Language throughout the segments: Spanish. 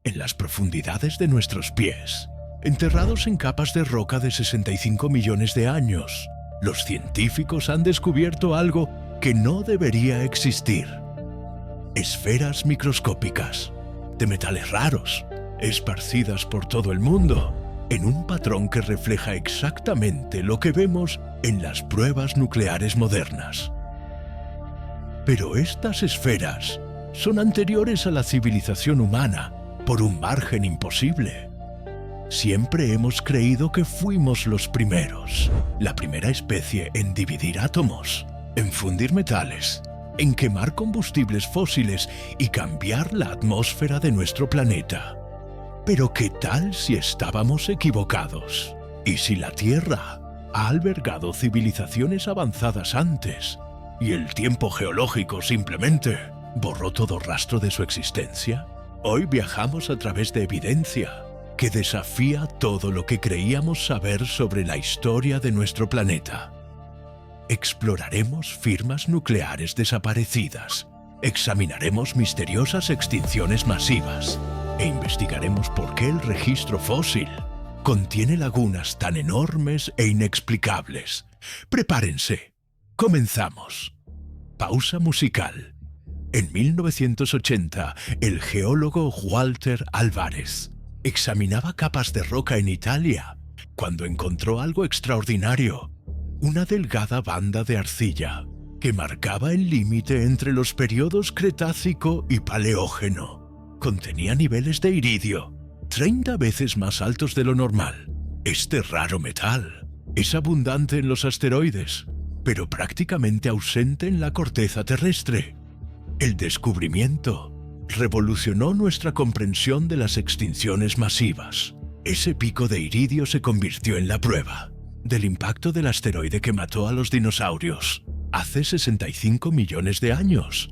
en las profundidades de nuestros pies, enterrados en capas de roca de 65 millones de años, los científicos han descubierto algo que no debería existir. Esferas microscópicas, de metales raros, esparcidas por todo el mundo, en un patrón que refleja exactamente lo que vemos en las pruebas nucleares modernas. Pero estas esferas son anteriores a la civilización humana por un margen imposible. Siempre hemos creído que fuimos los primeros, la primera especie en dividir átomos, en fundir metales, en quemar combustibles fósiles y cambiar la atmósfera de nuestro planeta. Pero ¿qué tal si estábamos equivocados? ¿Y si la Tierra ha albergado civilizaciones avanzadas antes y el tiempo geológico simplemente borró todo rastro de su existencia? Hoy viajamos a través de evidencia que desafía todo lo que creíamos saber sobre la historia de nuestro planeta. Exploraremos firmas nucleares desaparecidas, examinaremos misteriosas extinciones masivas e investigaremos por qué el registro fósil contiene lagunas tan enormes e inexplicables. Prepárense, comenzamos. Pausa musical. En 1980, el geólogo Walter Alvarez examinaba capas de roca en Italia cuando encontró algo extraordinario: una delgada banda de arcilla que marcaba el límite entre los periodos Cretácico y Paleógeno. Contenía niveles de iridio 30 veces más altos de lo normal. Este raro metal es abundante en los asteroides, pero prácticamente ausente en la corteza terrestre. El descubrimiento revolucionó nuestra comprensión de las extinciones masivas. Ese pico de iridio se convirtió en la prueba del impacto del asteroide que mató a los dinosaurios hace 65 millones de años.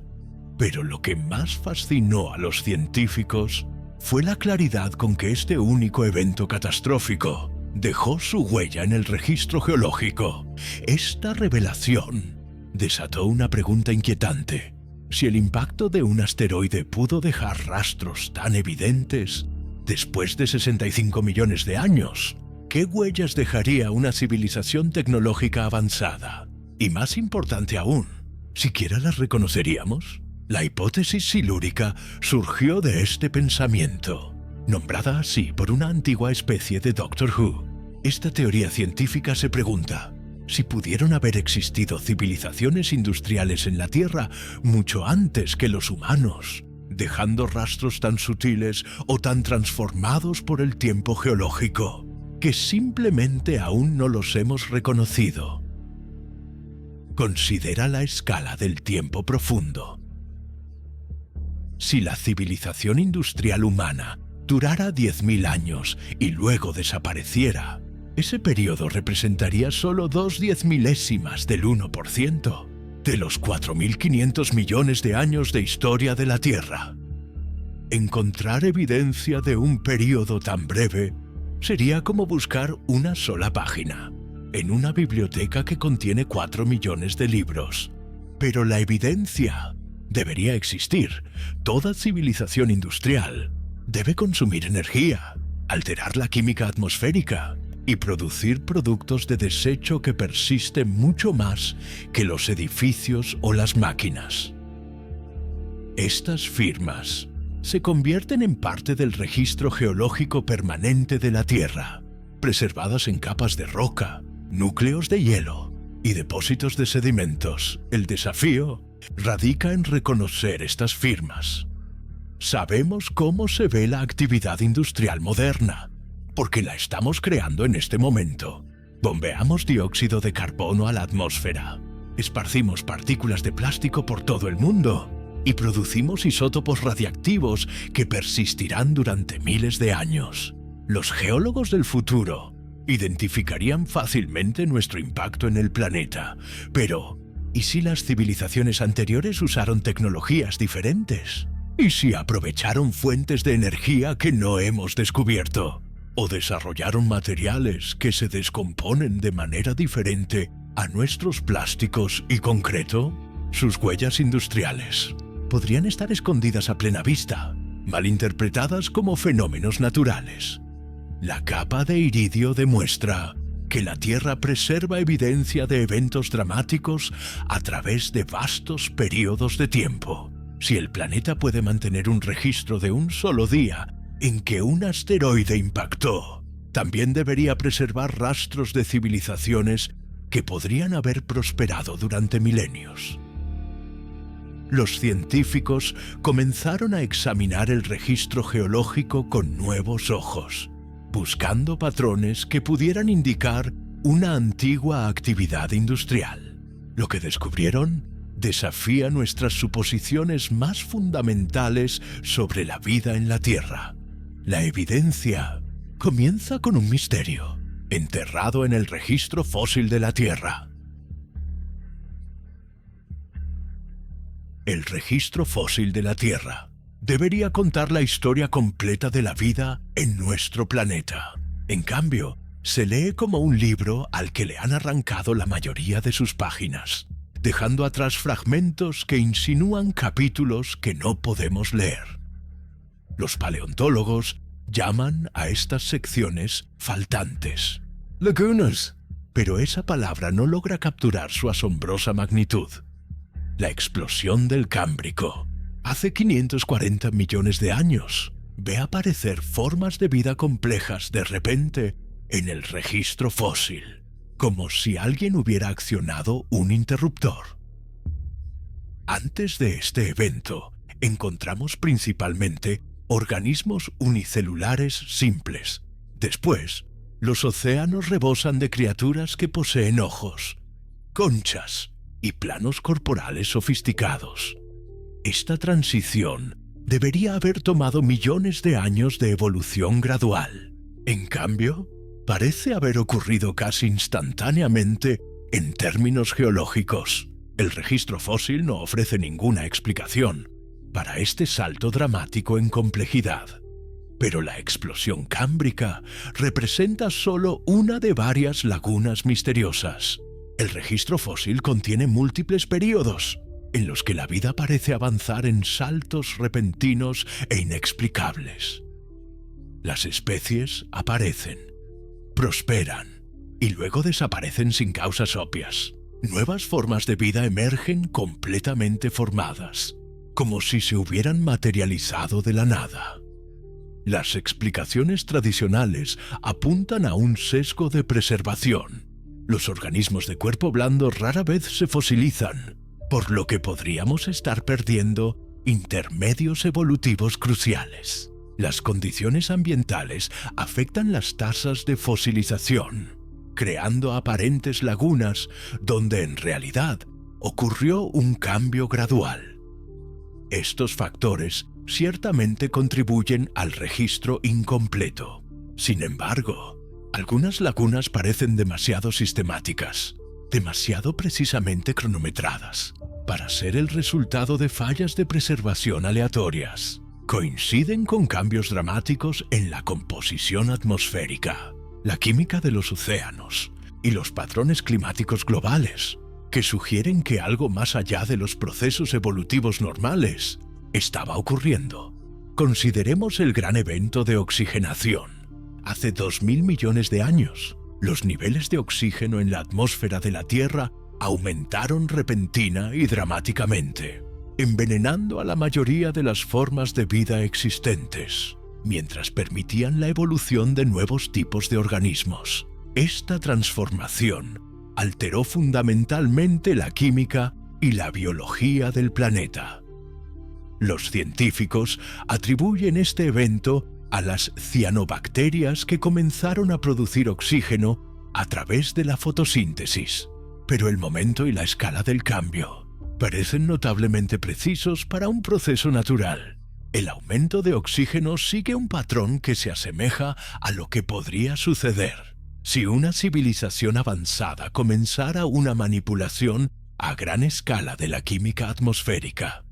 Pero lo que más fascinó a los científicos fue la claridad con que este único evento catastrófico dejó su huella en el registro geológico. Esta revelación desató una pregunta inquietante: si el impacto de un asteroide pudo dejar rastros tan evidentes después de 65 millones de años, ¿qué huellas dejaría una civilización tecnológica avanzada? Y más importante aún, ¿siquiera las reconoceríamos? La hipótesis silúrica surgió de este pensamiento, nombrada así por una antigua especie de Doctor Who. Esta teoría científica se pregunta si pudieron haber existido civilizaciones industriales en la Tierra mucho antes que los humanos, dejando rastros tan sutiles o tan transformados por el tiempo geológico que simplemente aún no los hemos reconocido. Considera la escala del tiempo profundo. Si la civilización industrial humana durara 10.000 años y luego desapareciera, ese periodo representaría solo 2/10 del 1% de los 4.500 millones de años de historia de la Tierra. Encontrar evidencia de un periodo tan breve sería como buscar una sola página en una biblioteca que contiene 4 millones de libros. Pero la evidencia debería existir. Toda civilización industrial debe consumir energía, alterar la química atmosférica y producir productos de desecho que persisten mucho más que los edificios o las máquinas. Estas firmas se convierten en parte del registro geológico permanente de la Tierra, preservadas en capas de roca, núcleos de hielo y depósitos de sedimentos. El desafío radica en reconocer estas firmas. Sabemos cómo se ve la actividad industrial moderna, porque la estamos creando en este momento. Bombeamos dióxido de carbono a la atmósfera, esparcimos partículas de plástico por todo el mundo y producimos isótopos radiactivos que persistirán durante miles de años. Los geólogos del futuro identificarían fácilmente nuestro impacto en el planeta, pero ¿y si las civilizaciones anteriores usaron tecnologías diferentes? ¿Y si aprovecharon fuentes de energía que no hemos descubierto? ¿O desarrollaron materiales que se descomponen de manera diferente a nuestros plásticos y concreto? Sus huellas industriales podrían estar escondidas a plena vista, malinterpretadas como fenómenos naturales. La capa de iridio demuestra que la Tierra preserva evidencia de eventos dramáticos a través de vastos períodos de tiempo. Si el planeta puede mantener un registro de un solo día en que un asteroide impactó, también debería preservar rastros de civilizaciones que podrían haber prosperado durante milenios. Los científicos comenzaron a examinar el registro geológico con nuevos ojos, buscando patrones que pudieran indicar una antigua actividad industrial. Lo que descubrieron desafía nuestras suposiciones más fundamentales sobre la vida en la Tierra. La evidencia comienza con un misterio, enterrado en el registro fósil de la Tierra. El registro fósil de la Tierra debería contar la historia completa de la vida en nuestro planeta. En cambio, se lee como un libro al que le han arrancado la mayoría de sus páginas, dejando atrás fragmentos que insinúan capítulos que no podemos leer. Los paleontólogos llaman a estas secciones faltantes, lagunas, pero esa palabra no logra capturar su asombrosa magnitud. La explosión del Cámbrico, hace 540 millones de años, ve aparecer formas de vida complejas de repente en el registro fósil, como si alguien hubiera accionado un interruptor. Antes de este evento, encontramos principalmente organismos unicelulares simples. Después, los océanos rebosan de criaturas que poseen ojos, conchas y planos corporales sofisticados. Esta transición debería haber tomado millones de años de evolución gradual. En cambio, parece haber ocurrido casi instantáneamente en términos geológicos. El registro fósil no ofrece ninguna explicación para este salto dramático en complejidad. Pero la explosión cámbrica representa solo una de varias lagunas misteriosas. El registro fósil contiene múltiples períodos en los que la vida parece avanzar en saltos repentinos e inexplicables. Las especies aparecen, prosperan y luego desaparecen sin causas obvias. Nuevas formas de vida emergen completamente formadas, como si se hubieran materializado de la nada. Las explicaciones tradicionales apuntan a un sesgo de preservación. Los organismos de cuerpo blando rara vez se fosilizan, por lo que podríamos estar perdiendo intermedios evolutivos cruciales. Las condiciones ambientales afectan las tasas de fosilización, creando aparentes lagunas donde en realidad ocurrió un cambio gradual. Estos factores ciertamente contribuyen al registro incompleto. Sin embargo, algunas lagunas parecen demasiado sistemáticas, demasiado precisamente cronometradas, para ser el resultado de fallas de preservación aleatorias. Coinciden con cambios dramáticos en la composición atmosférica, la química de los océanos y los patrones climáticos globales, que sugieren que algo más allá de los procesos evolutivos normales estaba ocurriendo. Consideremos el gran evento de oxigenación. Hace 2.000 millones de años, los niveles de oxígeno en la atmósfera de la Tierra aumentaron repentina y dramáticamente, envenenando a la mayoría de las formas de vida existentes, mientras permitían la evolución de nuevos tipos de organismos. Esta transformación alteró fundamentalmente la química y la biología del planeta. Los científicos atribuyen este evento a las cianobacterias que comenzaron a producir oxígeno a través de la fotosíntesis. Pero el momento y la escala del cambio parecen notablemente precisos para un proceso natural. El aumento de oxígeno sigue un patrón que se asemeja a lo que podría suceder si una civilización avanzada comenzara una manipulación a gran escala de la química atmosférica.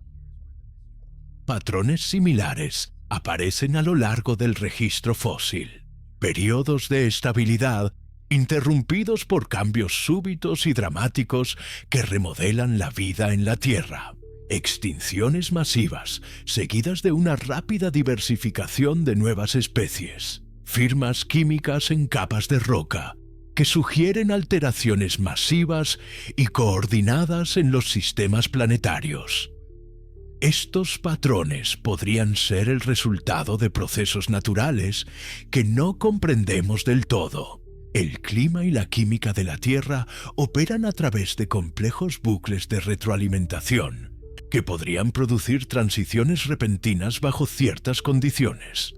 Patrones similares aparecen a lo largo del registro fósil, periodos de estabilidad interrumpidos por cambios súbitos y dramáticos que remodelan la vida en la Tierra. Extinciones masivas, seguidas de una rápida diversificación de nuevas especies. Firmas químicas en capas de roca, que sugieren alteraciones masivas y coordinadas en los sistemas planetarios. Estos patrones podrían ser el resultado de procesos naturales que no comprendemos del todo. El clima y la química de la Tierra operan a través de complejos bucles de retroalimentación, que podrían producir transiciones repentinas bajo ciertas condiciones.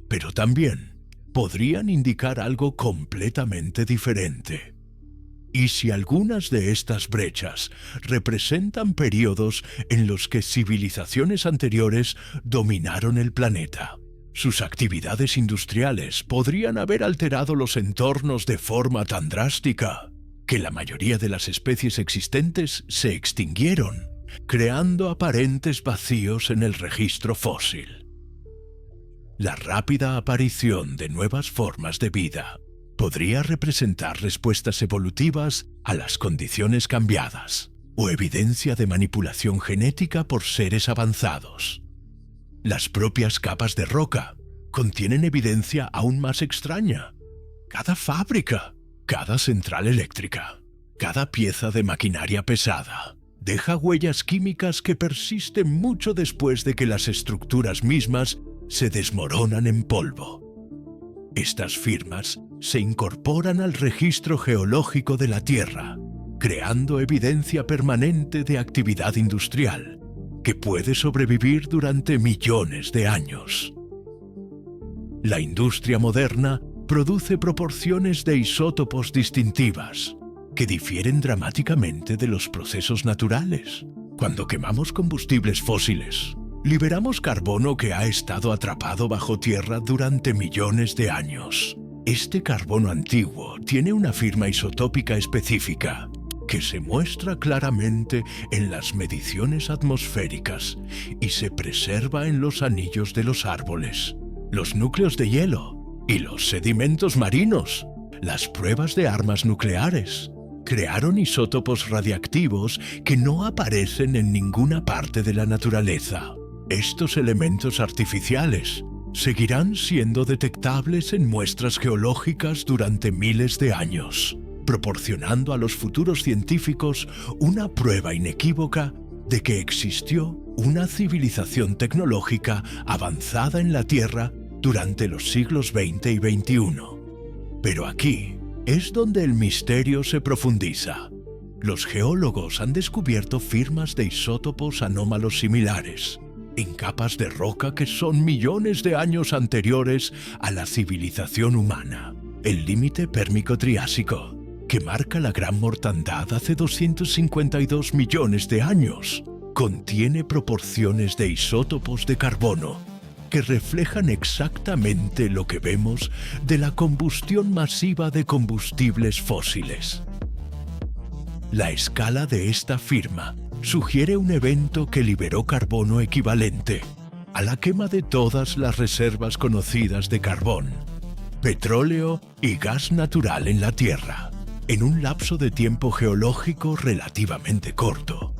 Pero también podrían indicar algo completamente diferente. ¿Y si algunas de estas brechas representan periodos en los que civilizaciones anteriores dominaron el planeta? Sus actividades industriales podrían haber alterado los entornos de forma tan drástica que la mayoría de las especies existentes se extinguieron, creando aparentes vacíos en el registro fósil. La rápida aparición de nuevas formas de vida podría representar respuestas evolutivas a las condiciones cambiadas o evidencia de manipulación genética por seres avanzados. Las propias capas de roca contienen evidencia aún más extraña. Cada fábrica, cada central eléctrica, cada pieza de maquinaria pesada deja huellas químicas que persisten mucho después de que las estructuras mismas se desmoronan en polvo. Estas firmas se incorporan al registro geológico de la Tierra, creando evidencia permanente de actividad industrial que puede sobrevivir durante millones de años. La industria moderna produce proporciones de isótopos distintivas que difieren dramáticamente de los procesos naturales. Cuando quemamos combustibles fósiles, liberamos carbono que ha estado atrapado bajo tierra durante millones de años. Este carbono antiguo tiene una firma isotópica específica que se muestra claramente en las mediciones atmosféricas y se preserva en los anillos de los árboles, los núcleos de hielo y los sedimentos marinos. Las pruebas de armas nucleares crearon isótopos radiactivos que no aparecen en ninguna parte de la naturaleza. Estos elementos artificiales seguirán siendo detectables en muestras geológicas durante miles de años, proporcionando a los futuros científicos una prueba inequívoca de que existió una civilización tecnológica avanzada en la Tierra durante los siglos XX y XXI. Pero aquí es donde el misterio se profundiza. Los geólogos han descubierto firmas de isótopos anómalos similares en capas de roca que son millones de años anteriores a la civilización humana. El límite pérmico-triásico, que marca la gran mortandad hace 252 millones de años, contiene proporciones de isótopos de carbono que reflejan exactamente lo que vemos de la combustión masiva de combustibles fósiles. La escala de esta firma sugiere un evento que liberó carbono equivalente a la quema de todas las reservas conocidas de carbón, petróleo y gas natural en la Tierra, en un lapso de tiempo geológico relativamente corto.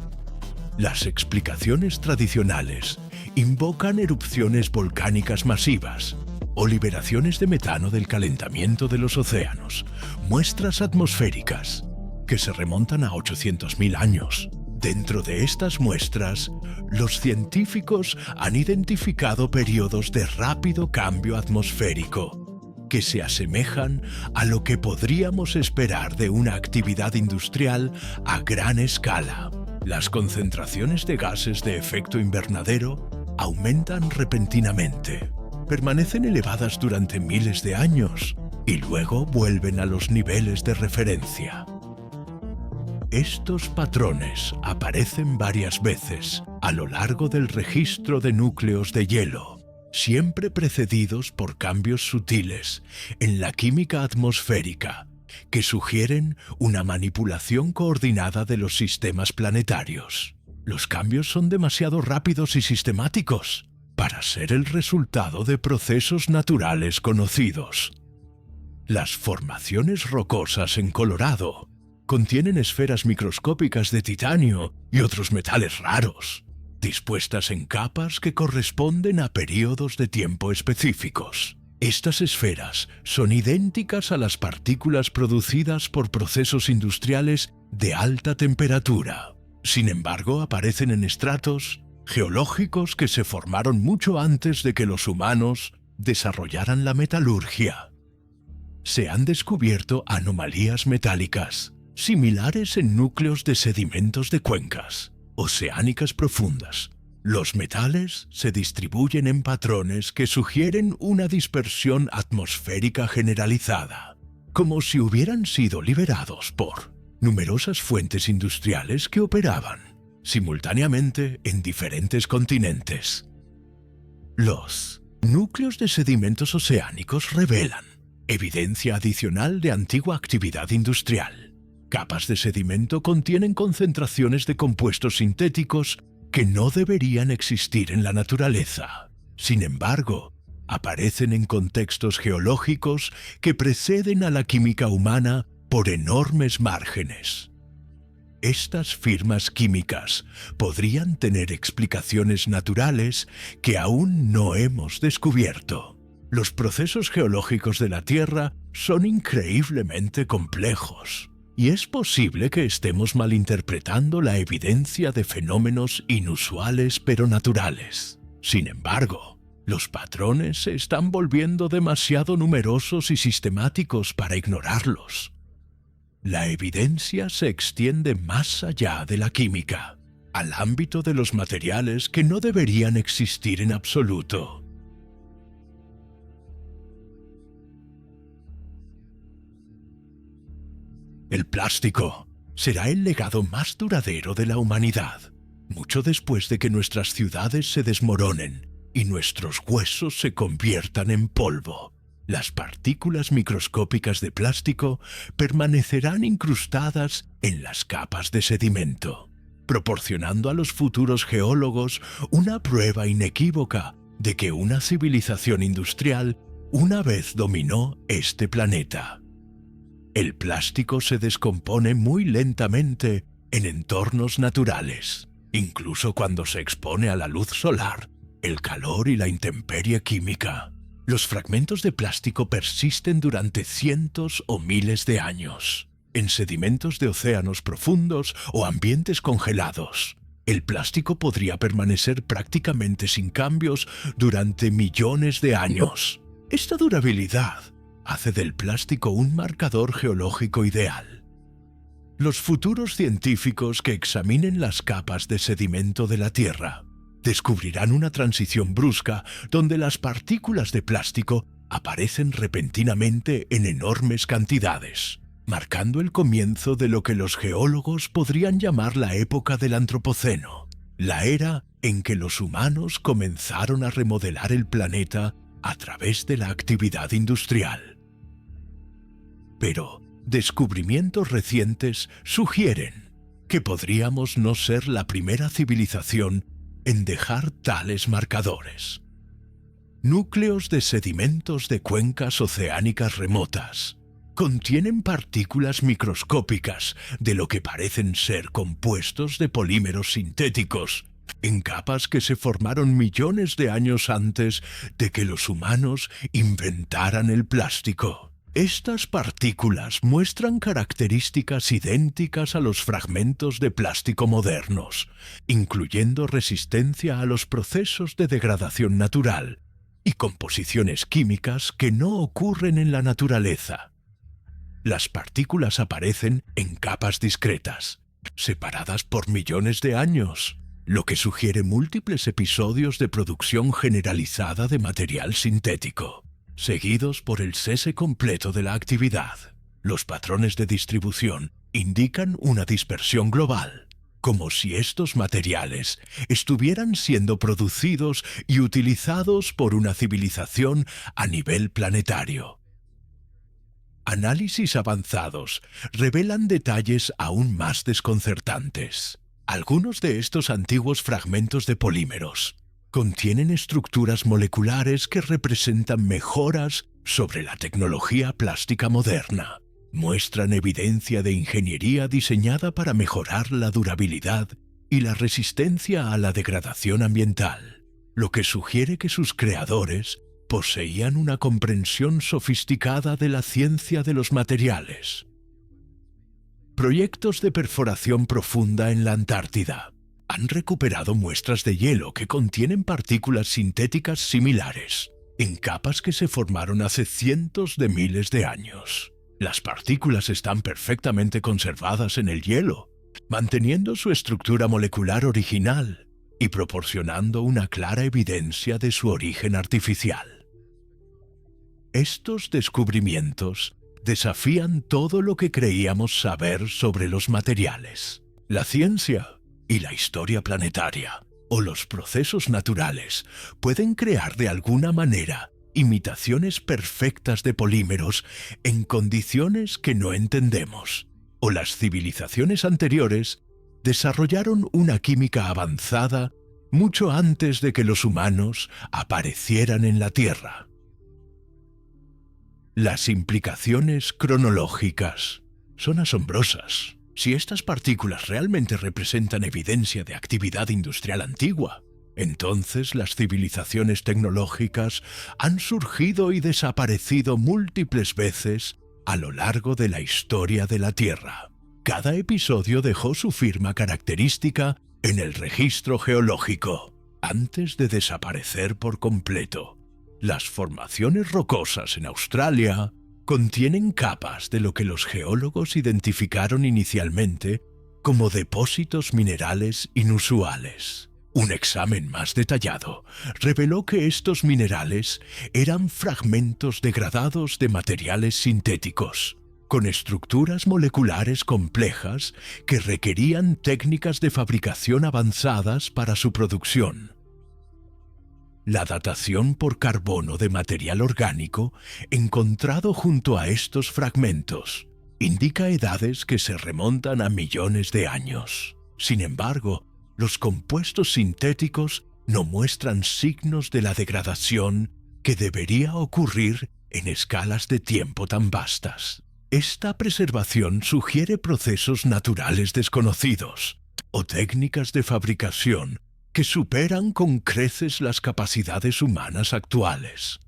Las explicaciones tradicionales invocan erupciones volcánicas masivas o liberaciones de metano del calentamiento de los océanos, muestras atmosféricas que se remontan a 800.000 años. Dentro de estas muestras, los científicos han identificado periodos de rápido cambio atmosférico que se asemejan a lo que podríamos esperar de una actividad industrial a gran escala. Las concentraciones de gases de efecto invernadero aumentan repentinamente, permanecen elevadas durante miles de años y luego vuelven a los niveles de referencia. Estos patrones aparecen varias veces a lo largo del registro de núcleos de hielo, siempre precedidos por cambios sutiles en la química atmosférica que sugieren una manipulación coordinada de los sistemas planetarios. Los cambios son demasiado rápidos y sistemáticos para ser el resultado de procesos naturales conocidos. Las formaciones rocosas en Colorado contienen esferas microscópicas de titanio y otros metales raros. dispuestas en capas que corresponden a períodos de tiempo específicos. Estas esferas son idénticas a las partículas producidas por procesos industriales de alta temperatura. Sin embargo, aparecen en estratos geológicos que se formaron mucho antes de que los humanos desarrollaran la metalurgia. Se han descubierto anomalías metálicas, similares en núcleos de sedimentos de cuencas oceánicas profundas. Los metales se distribuyen en patrones que sugieren una dispersión atmosférica generalizada, como si hubieran sido liberados por numerosas fuentes industriales que operaban simultáneamente en diferentes continentes. Los núcleos de sedimentos oceánicos revelan evidencia adicional de antigua actividad industrial. Capas de sedimento contienen concentraciones de compuestos sintéticos que no deberían existir en la naturaleza. Sin embargo, aparecen en contextos geológicos que preceden a la química humana por enormes márgenes. Estas firmas químicas podrían tener explicaciones naturales que aún no hemos descubierto. Los procesos geológicos de la Tierra son increíblemente complejos, y es posible que estemos malinterpretando la evidencia de fenómenos inusuales pero naturales. Sin embargo, los patrones se están volviendo demasiado numerosos y sistemáticos para ignorarlos. La evidencia se extiende más allá de la química, al ámbito de los materiales que no deberían existir en absoluto. El plástico será el legado más duradero de la humanidad, mucho después de que nuestras ciudades se desmoronen y nuestros huesos se conviertan en polvo. Las partículas microscópicas de plástico permanecerán incrustadas en las capas de sedimento, proporcionando a los futuros geólogos una prueba inequívoca de que una civilización industrial una vez dominó este planeta. El plástico se descompone muy lentamente en entornos naturales, incluso cuando se expone a la luz solar, el calor y la intemperie química. Los fragmentos de plástico persisten durante cientos o miles de años, en sedimentos de océanos profundos o ambientes congelados. El plástico podría permanecer prácticamente sin cambios durante millones de años. Esta durabilidad hace del plástico un marcador geológico ideal. Los futuros científicos que examinen las capas de sedimento de la Tierra descubrirán una transición brusca donde las partículas de plástico aparecen repentinamente en enormes cantidades, marcando el comienzo de lo que los geólogos podrían llamar la época del Antropoceno, la era en que los humanos comenzaron a remodelar el planeta a través de la actividad industrial. Pero descubrimientos recientes sugieren que podríamos no ser la primera civilización en dejar tales marcadores. Núcleos de sedimentos de cuencas oceánicas remotas contienen partículas microscópicas de lo que parecen ser compuestos de polímeros sintéticos en capas que se formaron millones de años antes de que los humanos inventaran el plástico. Estas partículas muestran características idénticas a los fragmentos de plástico modernos, incluyendo resistencia a los procesos de degradación natural y composiciones químicas que no ocurren en la naturaleza. Las partículas aparecen en capas discretas, separadas por millones de años, lo que sugiere múltiples episodios de producción generalizada de material sintético, seguidos por el cese completo de la actividad. Los patrones de distribución indican una dispersión global, como si estos materiales estuvieran siendo producidos y utilizados por una civilización a nivel planetario. Análisis avanzados revelan detalles aún más desconcertantes. Algunos de estos antiguos fragmentos de polímeros contienen estructuras moleculares que representan mejoras sobre la tecnología plástica moderna. Muestran evidencia de ingeniería diseñada para mejorar la durabilidad y la resistencia a la degradación ambiental, lo que sugiere que sus creadores poseían una comprensión sofisticada de la ciencia de los materiales. Proyectos de perforación profunda en la Antártida han recuperado muestras de hielo que contienen partículas sintéticas similares, en capas que se formaron hace cientos de miles de años. Las partículas están perfectamente conservadas en el hielo, manteniendo su estructura molecular original y proporcionando una clara evidencia de su origen artificial. Estos descubrimientos desafían todo lo que creíamos saber sobre los materiales, la ciencia y la historia planetaria, o los procesos naturales pueden crear de alguna manera imitaciones perfectas de polímeros en condiciones que no entendemos, o las civilizaciones anteriores desarrollaron una química avanzada mucho antes de que los humanos aparecieran en la Tierra. Las implicaciones cronológicas son asombrosas. Si estas partículas realmente representan evidencia de actividad industrial antigua, entonces las civilizaciones tecnológicas han surgido y desaparecido múltiples veces a lo largo de la historia de la Tierra. Cada episodio dejó su firma característica en el registro geológico, antes de desaparecer por completo. Las formaciones rocosas en Australia contienen capas de lo que los geólogos identificaron inicialmente como depósitos minerales inusuales. Un examen más detallado reveló que estos minerales eran fragmentos degradados de materiales sintéticos, con estructuras moleculares complejas que requerían técnicas de fabricación avanzadas para su producción. La datación por carbono de material orgánico encontrado junto a estos fragmentos indica edades que se remontan a millones de años. Sin embargo, los compuestos sintéticos no muestran signos de la degradación que debería ocurrir en escalas de tiempo tan vastas. Esta preservación sugiere procesos naturales desconocidos o técnicas de fabricación que superan con creces las capacidades humanas actuales.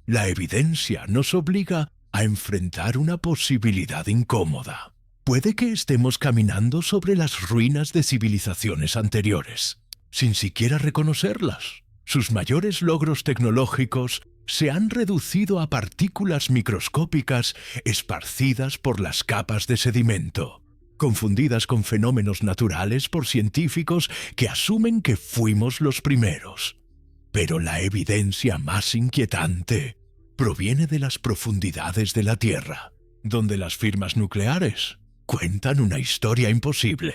La evidencia nos obliga a enfrentar una posibilidad incómoda. Puede que estemos caminando sobre las ruinas de civilizaciones anteriores, sin siquiera reconocerlas. Sus mayores logros tecnológicos se han reducido a partículas microscópicas esparcidas por las capas de sedimento, confundidas con fenómenos naturales por científicos que asumen que fuimos los primeros. Pero la evidencia más inquietante proviene de las profundidades de la Tierra, donde las firmas nucleares cuentan una historia imposible.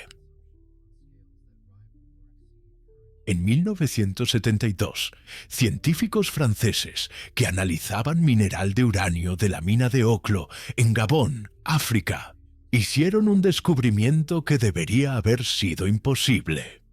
En 1972, científicos franceses que analizaban mineral de uranio de la mina de Oklo en Gabón, África, hicieron un descubrimiento que debería haber sido imposible.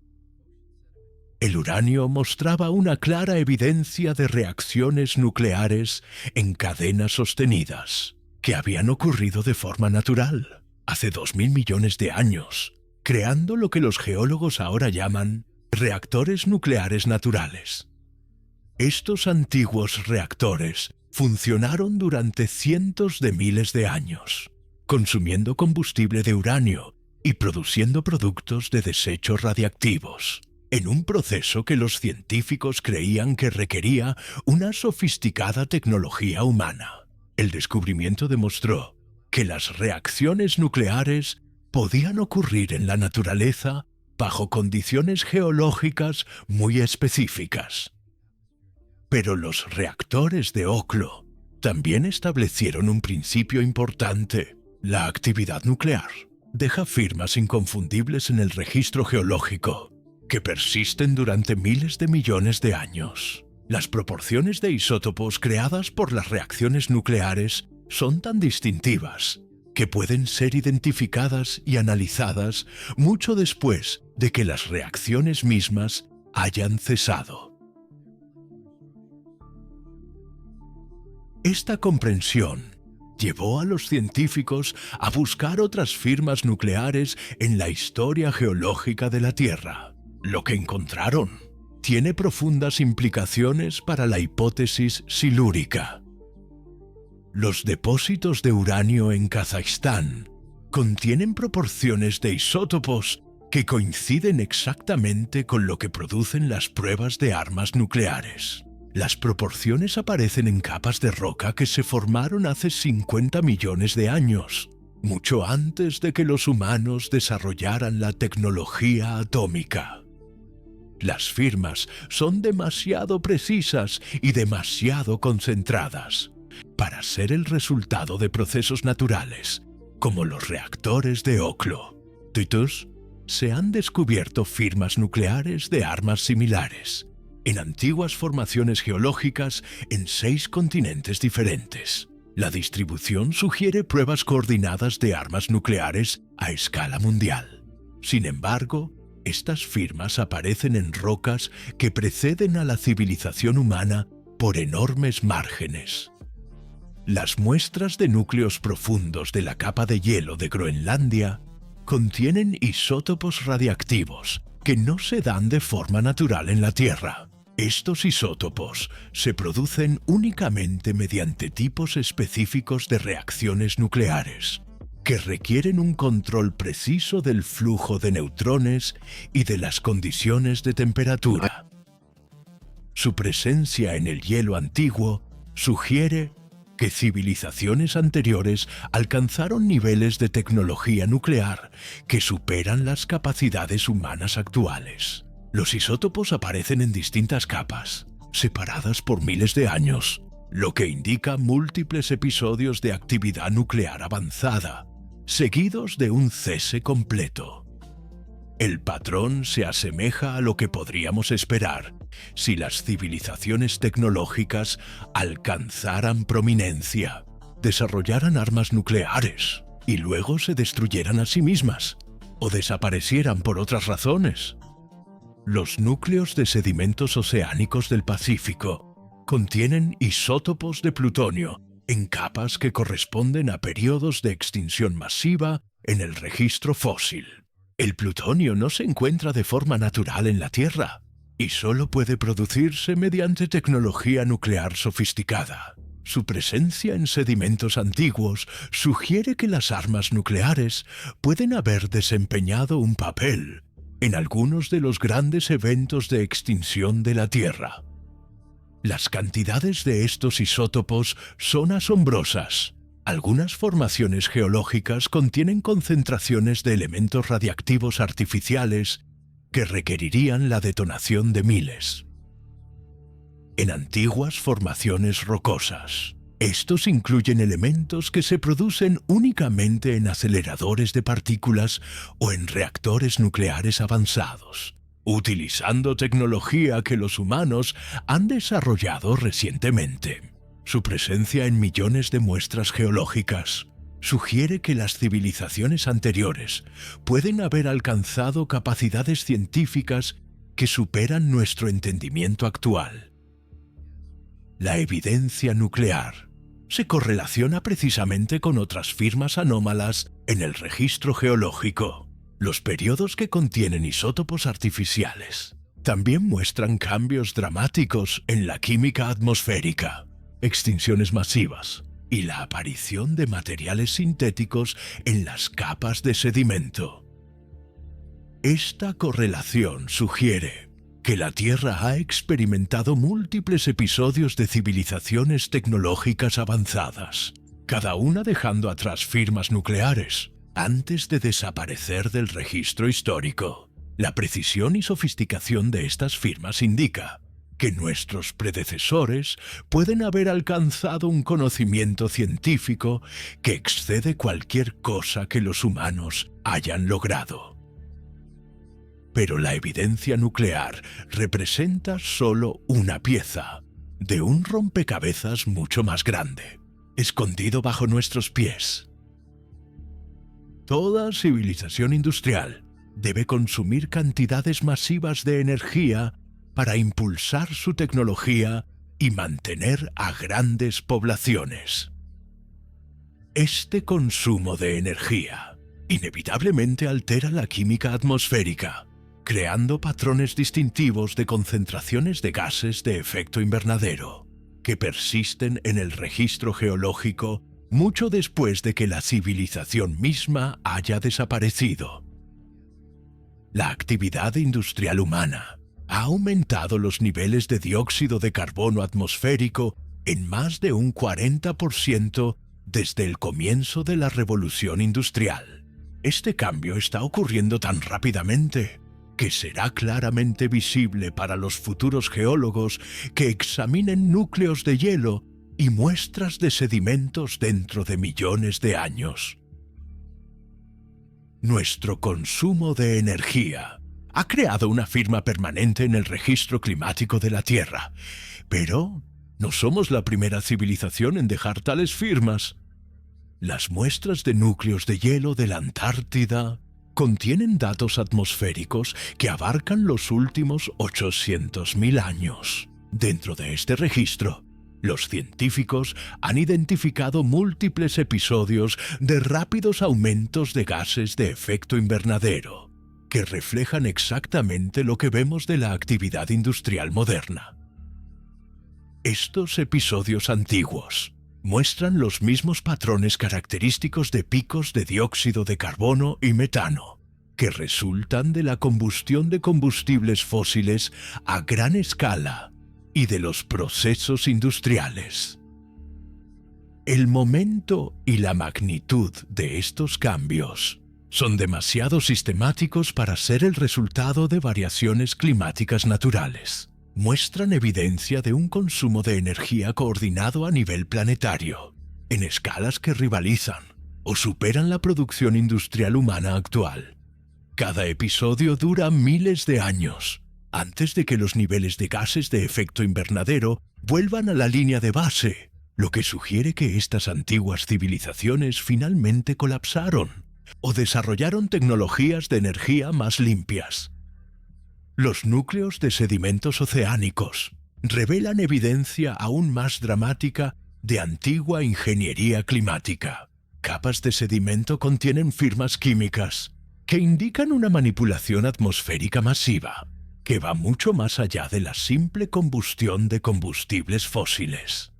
El uranio mostraba una clara evidencia de reacciones nucleares en cadenas sostenidas, que habían ocurrido de forma natural, hace 2000 millones de años, creando lo que los geólogos ahora llaman reactores nucleares naturales. Estos antiguos reactores funcionaron durante cientos de miles de años, consumiendo combustible de uranio y produciendo productos de desechos radiactivos, en un proceso que los científicos creían que requería una sofisticada tecnología humana. El descubrimiento demostró que las reacciones nucleares podían ocurrir en la naturaleza bajo condiciones geológicas muy específicas. Pero los reactores de Oklo también establecieron un principio importante. La actividad nuclear deja firmas inconfundibles en el registro geológico, que persisten durante miles de millones de años. Las proporciones de isótopos creadas por las reacciones nucleares son tan distintivas que pueden ser identificadas y analizadas mucho después de que las reacciones mismas hayan cesado. Esta comprensión llevó a los científicos a buscar otras firmas nucleares en la historia geológica de la Tierra. Lo que encontraron tiene profundas implicaciones para la hipótesis silúrica. Los depósitos de uranio en Kazajistán contienen proporciones de isótopos que coinciden exactamente con lo que producen las pruebas de armas nucleares. Las proporciones aparecen en capas de roca que se formaron hace 50 millones de años, mucho antes de que los humanos desarrollaran la tecnología atómica. Las firmas son demasiado precisas y demasiado concentradas para ser el resultado de procesos naturales, como los reactores de Oklo. Titus, se han descubierto firmas nucleares de armas similares en antiguas formaciones geológicas en 6 continentes diferentes. La distribución sugiere pruebas coordinadas de armas nucleares a escala mundial. Sin embargo, estas firmas aparecen en rocas que preceden a la civilización humana por enormes márgenes. Las muestras de núcleos profundos de la capa de hielo de Groenlandia contienen isótopos radiactivos que no se dan de forma natural en la Tierra. Estos isótopos se producen únicamente mediante tipos específicos de reacciones nucleares, que requieren un control preciso del flujo de neutrones y de las condiciones de temperatura. Su presencia en el hielo antiguo sugiere que civilizaciones anteriores alcanzaron niveles de tecnología nuclear que superan las capacidades humanas actuales. Los isótopos aparecen en distintas capas, separadas por miles de años, lo que indica múltiples episodios de actividad nuclear avanzada, seguidos de un cese completo. El patrón se asemeja a lo que podríamos esperar si las civilizaciones tecnológicas alcanzaran prominencia, desarrollaran armas nucleares y luego se destruyeran a sí mismas o desaparecieran por otras razones. Los núcleos de sedimentos oceánicos del Pacífico contienen isótopos de plutonio en capas que corresponden a periodos de extinción masiva en el registro fósil. El plutonio no se encuentra de forma natural en la Tierra y solo puede producirse mediante tecnología nuclear sofisticada. Su presencia en sedimentos antiguos sugiere que las armas nucleares pueden haber desempeñado un papel en algunos de los grandes eventos de extinción de la Tierra. Las cantidades de estos isótopos son asombrosas. Algunas formaciones geológicas contienen concentraciones de elementos radiactivos artificiales que requerirían la detonación de miles. En antiguas formaciones rocosas, estos incluyen elementos que se producen únicamente en aceleradores de partículas o en reactores nucleares avanzados, utilizando tecnología que los humanos han desarrollado recientemente. Su presencia en millones de muestras geológicas sugiere que las civilizaciones anteriores pueden haber alcanzado capacidades científicas que superan nuestro entendimiento actual. La evidencia nuclear se correlaciona precisamente con otras firmas anómalas en el registro geológico. Los periodos que contienen isótopos artificiales también muestran cambios dramáticos en la química atmosférica, extinciones masivas y la aparición de materiales sintéticos en las capas de sedimento. Esta correlación sugiere que la Tierra ha experimentado múltiples episodios de civilizaciones tecnológicas avanzadas, cada una dejando atrás firmas nucleares antes de desaparecer del registro histórico. La precisión y sofisticación de estas firmas indica que nuestros predecesores pueden haber alcanzado un conocimiento científico que excede cualquier cosa que los humanos hayan logrado. Pero la evidencia nuclear representa solo una pieza de un rompecabezas mucho más grande, escondido bajo nuestros pies. Toda civilización industrial debe consumir cantidades masivas de energía para impulsar su tecnología y mantener a grandes poblaciones. Este consumo de energía inevitablemente altera la química atmosférica, creando patrones distintivos de concentraciones de gases de efecto invernadero, que persisten en el registro geológico mucho después de que la civilización misma haya desaparecido. La actividad industrial humana ha aumentado los niveles de dióxido de carbono atmosférico en más de un 40% desde el comienzo de la revolución industrial. Este cambio está ocurriendo tan rápidamente que será claramente visible para los futuros geólogos que examinen núcleos de hielo y muestras de sedimentos dentro de millones de años. Nuestro consumo de energía ha creado una firma permanente en el registro climático de la Tierra, pero no somos la primera civilización en dejar tales firmas. Las muestras de núcleos de hielo de la Antártida contienen datos atmosféricos que abarcan los últimos 800.000 años. Dentro de este registro, los científicos han identificado múltiples episodios de rápidos aumentos de gases de efecto invernadero, que reflejan exactamente lo que vemos de la actividad industrial moderna. Estos episodios antiguos muestran los mismos patrones característicos de picos de dióxido de carbono y metano, que resultan de la combustión de combustibles fósiles a gran escala y de los procesos industriales. El momento y la magnitud de estos cambios son demasiado sistemáticos para ser el resultado de variaciones climáticas naturales. Muestran evidencia de un consumo de energía coordinado a nivel planetario, en escalas que rivalizan o superan la producción industrial humana actual. Cada episodio dura miles de años, antes de que los niveles de gases de efecto invernadero vuelvan a la línea de base, lo que sugiere que estas antiguas civilizaciones finalmente colapsaron o desarrollaron tecnologías de energía más limpias. Los núcleos de sedimentos oceánicos revelan evidencia aún más dramática de antigua ingeniería climática. Capas de sedimento contienen firmas químicas que indican una manipulación atmosférica masiva, que va mucho más allá de la simple combustión de combustibles fósiles.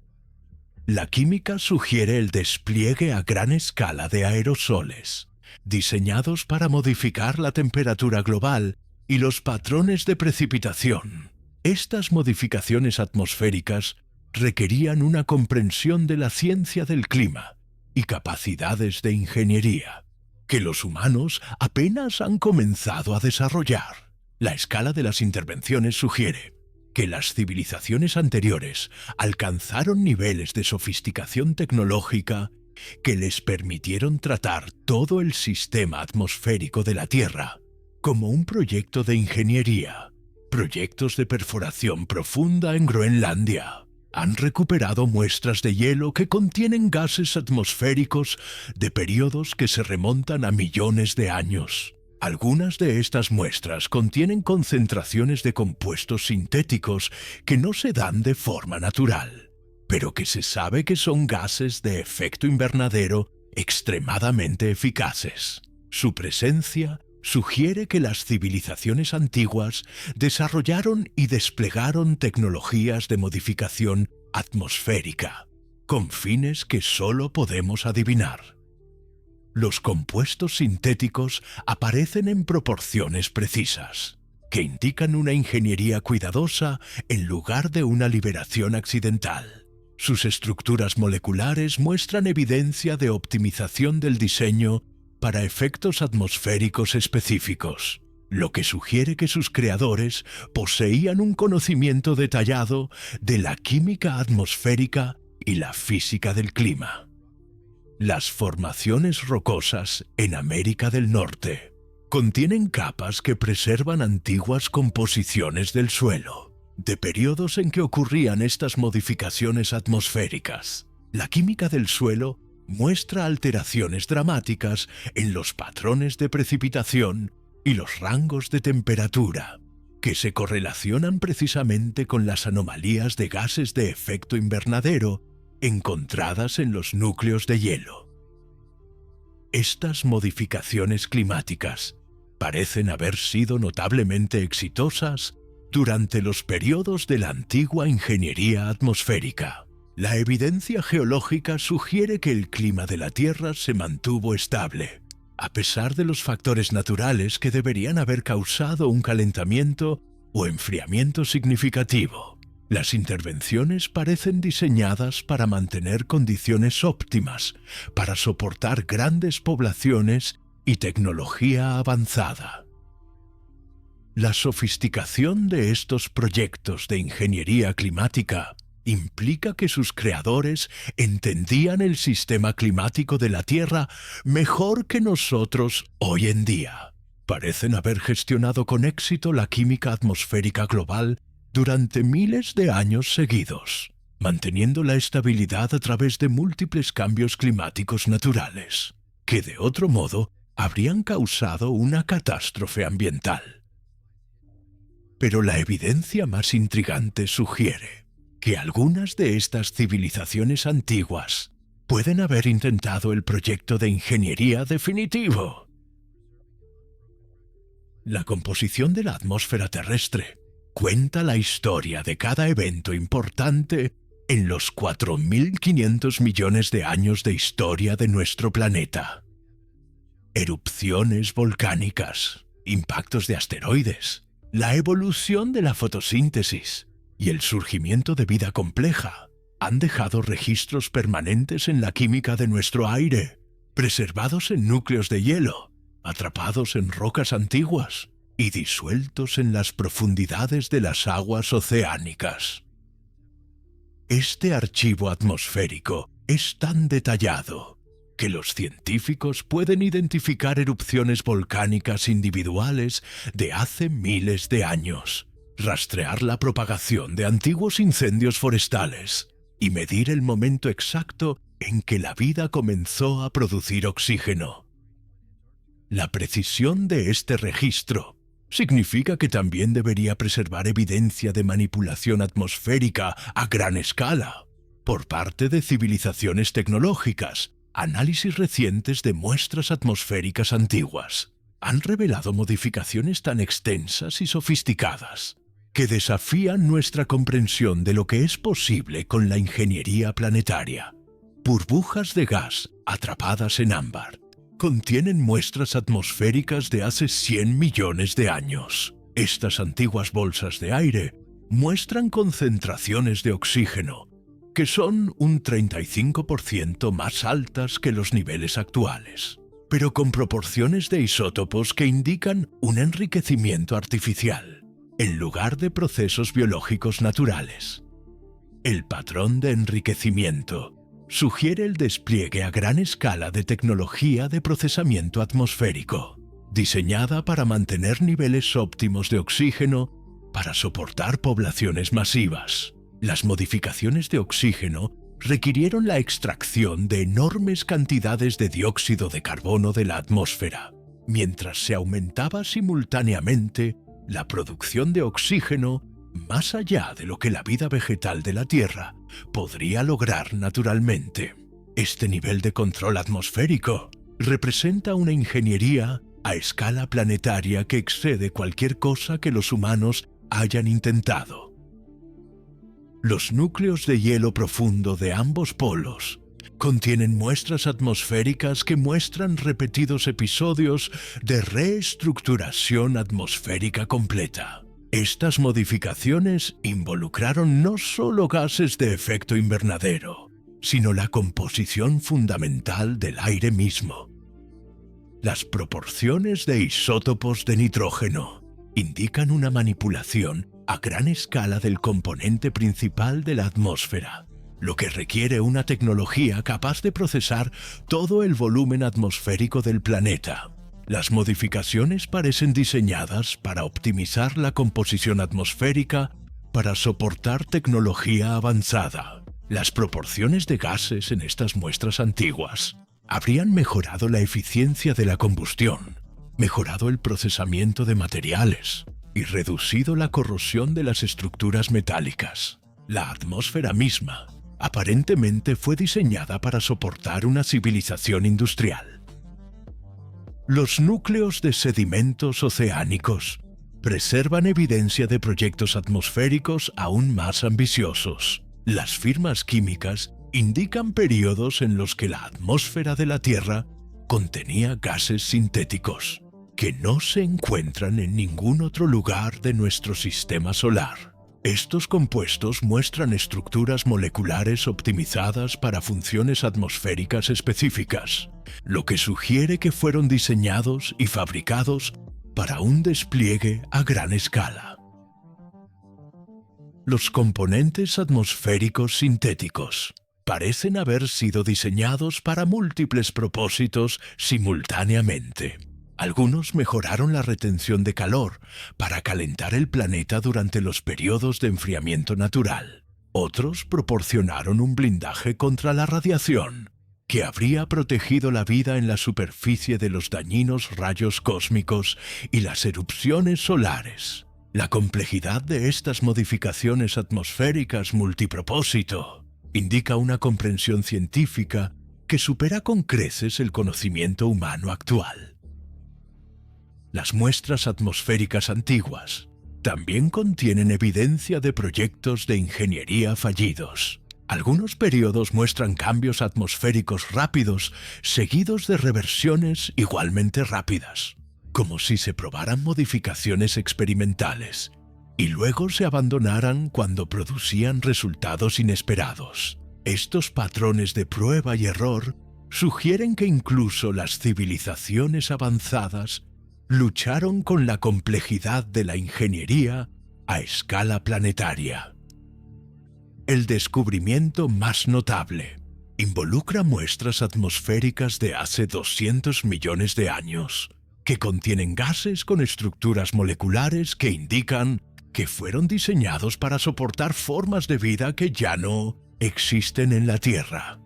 La química sugiere el despliegue a gran escala de aerosoles, diseñados para modificar la temperatura global y los patrones de precipitación. Estas modificaciones atmosféricas requerían una comprensión de la ciencia del clima y capacidades de ingeniería, que los humanos apenas han comenzado a desarrollar. La escala de las intervenciones sugiere que las civilizaciones anteriores alcanzaron niveles de sofisticación tecnológica que les permitieron tratar todo el sistema atmosférico de la Tierra como un proyecto de ingeniería. Proyectos de perforación profunda en Groenlandia han recuperado muestras de hielo que contienen gases atmosféricos de periodos que se remontan a millones de años. Algunas de estas muestras contienen concentraciones de compuestos sintéticos que no se dan de forma natural, pero que se sabe que son gases de efecto invernadero extremadamente eficaces. Su presencia sugiere que las civilizaciones antiguas desarrollaron y desplegaron tecnologías de modificación atmosférica, con fines que solo podemos adivinar. Los compuestos sintéticos aparecen en proporciones precisas, que indican una ingeniería cuidadosa en lugar de una liberación accidental. Sus estructuras moleculares muestran evidencia de optimización del diseño para efectos atmosféricos específicos, lo que sugiere que sus creadores poseían un conocimiento detallado de la química atmosférica y la física del clima. Las formaciones rocosas en América del Norte contienen capas que preservan antiguas composiciones del suelo, de periodos en que ocurrían estas modificaciones atmosféricas. La química del suelo muestra alteraciones dramáticas en los patrones de precipitación y los rangos de temperatura, que se correlacionan precisamente con las anomalías de gases de efecto invernadero encontradas en los núcleos de hielo. Estas modificaciones climáticas parecen haber sido notablemente exitosas durante los periodos de la antigua ingeniería atmosférica. La evidencia geológica sugiere que el clima de la Tierra se mantuvo estable, a pesar de los factores naturales que deberían haber causado un calentamiento o enfriamiento significativo. Las intervenciones parecen diseñadas para mantener condiciones óptimas, para soportar grandes poblaciones y tecnología avanzada. La sofisticación de estos proyectos de ingeniería climática implica que sus creadores entendían el sistema climático de la Tierra mejor que nosotros hoy en día. Parecen haber gestionado con éxito la química atmosférica global durante miles de años seguidos, manteniendo la estabilidad a través de múltiples cambios climáticos naturales, que de otro modo habrían causado una catástrofe ambiental. Pero la evidencia más intrigante sugiere que algunas de estas civilizaciones antiguas pueden haber intentado el proyecto de ingeniería definitivo. La composición de la atmósfera terrestre cuenta la historia de cada evento importante en los 4.500 millones de años de historia de nuestro planeta. Erupciones volcánicas, impactos de asteroides, la evolución de la fotosíntesis y el surgimiento de vida compleja han dejado registros permanentes en la química de nuestro aire, preservados en núcleos de hielo, atrapados en rocas antiguas y disueltos en las profundidades de las aguas oceánicas. Este archivo atmosférico es tan detallado que los científicos pueden identificar erupciones volcánicas individuales de hace miles de años, rastrear la propagación de antiguos incendios forestales y medir el momento exacto en que la vida comenzó a producir oxígeno. La precisión de este registro significa que también debería preservar evidencia de manipulación atmosférica a gran escala por parte de civilizaciones tecnológicas. Análisis recientes de muestras atmosféricas antiguas han revelado modificaciones tan extensas y sofisticadas que desafían nuestra comprensión de lo que es posible con la ingeniería planetaria. Burbujas de gas atrapadas en ámbar contienen muestras atmosféricas de hace 100 millones de años. Estas antiguas bolsas de aire muestran concentraciones de oxígeno que son un 35% más altas que los niveles actuales, pero con proporciones de isótopos que indican un enriquecimiento artificial, en lugar de procesos biológicos naturales. El patrón de enriquecimiento sugiere el despliegue a gran escala de tecnología de procesamiento atmosférico, diseñada para mantener niveles óptimos de oxígeno para soportar poblaciones masivas. Las modificaciones de oxígeno requirieron la extracción de enormes cantidades de dióxido de carbono de la atmósfera, mientras se aumentaba simultáneamente la producción de oxígeno más allá de lo que la vida vegetal de la Tierra podría lograr naturalmente. Este nivel de control atmosférico representa una ingeniería a escala planetaria que excede cualquier cosa que los humanos hayan intentado. Los núcleos de hielo profundo de ambos polos contienen muestras atmosféricas que muestran repetidos episodios de reestructuración atmosférica completa. Estas modificaciones involucraron no solo gases de efecto invernadero, sino la composición fundamental del aire mismo. Las proporciones de isótopos de nitrógeno indican una manipulación a gran escala del componente principal de la atmósfera, lo que requiere una tecnología capaz de procesar todo el volumen atmosférico del planeta. Las modificaciones parecen diseñadas para optimizar la composición atmosférica para soportar tecnología avanzada. Las proporciones de gases en estas muestras antiguas habrían mejorado la eficiencia de la combustión, mejorado el procesamiento de materiales y reducido la corrosión de las estructuras metálicas. La atmósfera misma aparentemente fue diseñada para soportar una civilización industrial. Los núcleos de sedimentos oceánicos preservan evidencia de proyectos atmosféricos aún más ambiciosos. Las firmas químicas indican periodos en los que la atmósfera de la Tierra contenía gases sintéticos que no se encuentran en ningún otro lugar de nuestro sistema solar. Estos compuestos muestran estructuras moleculares optimizadas para funciones atmosféricas específicas, lo que sugiere que fueron diseñados y fabricados para un despliegue a gran escala. Los componentes atmosféricos sintéticos parecen haber sido diseñados para múltiples propósitos simultáneamente. Algunos mejoraron la retención de calor para calentar el planeta durante los periodos de enfriamiento natural. Otros proporcionaron un blindaje contra la radiación, que habría protegido la vida en la superficie de los dañinos rayos cósmicos y las erupciones solares. La complejidad de estas modificaciones atmosféricas multipropósito indica una comprensión científica que supera con creces el conocimiento humano actual. Las muestras atmosféricas antiguas también contienen evidencia de proyectos de ingeniería fallidos. Algunos periodos muestran cambios atmosféricos rápidos seguidos de reversiones igualmente rápidas, como si se probaran modificaciones experimentales y luego se abandonaran cuando producían resultados inesperados. Estos patrones de prueba y error sugieren que incluso las civilizaciones avanzadas lucharon con la complejidad de la ingeniería a escala planetaria. El descubrimiento más notable involucra muestras atmosféricas de hace 200 millones de años, que contienen gases con estructuras moleculares que indican que fueron diseñados para soportar formas de vida que ya no existen en la Tierra.